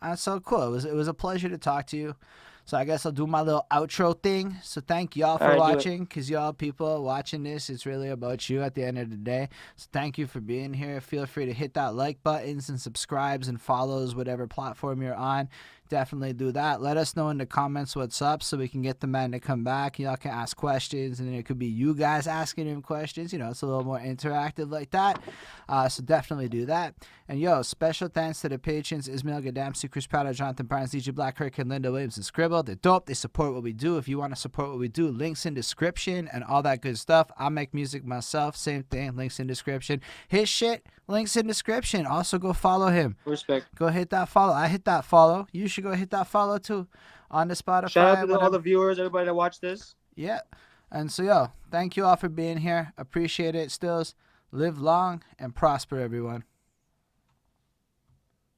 And it's so cool. It was a pleasure to talk to you. So I guess I'll do my little outro thing. So thank y'all for All right, do it. watching, because y'all people watching this, it's really about you at the end of the day. So thank you for being here. Feel free to hit that like buttons and subscribes and follows, whatever platform you're on. Definitely do that. Let us know in the comments what's up so we can get the man to come back. Y'all can ask questions, and then it could be you guys asking him questions. You know, it's a little more interactive like that. So definitely do that. And yo, special thanks to the patrons: Ismail Gadamsi, Chris Prado, Jonathan Barnes, DJ Black, Kirk, and Linda Williams and Scribble. They're dope. They support what we do. If you want to support what we do, links in description and all that good stuff. I make music myself. Same thing. Links in description. His shit, links in description. Also go follow him. Respect. Go hit that follow. I hit that follow. You should go hit that follow too on the Spotify. Shout out to all whatever. the viewers, everybody that watched this. Yeah. And so, yo, thank you all for being here. Appreciate it. Stills, live long and prosper, everyone.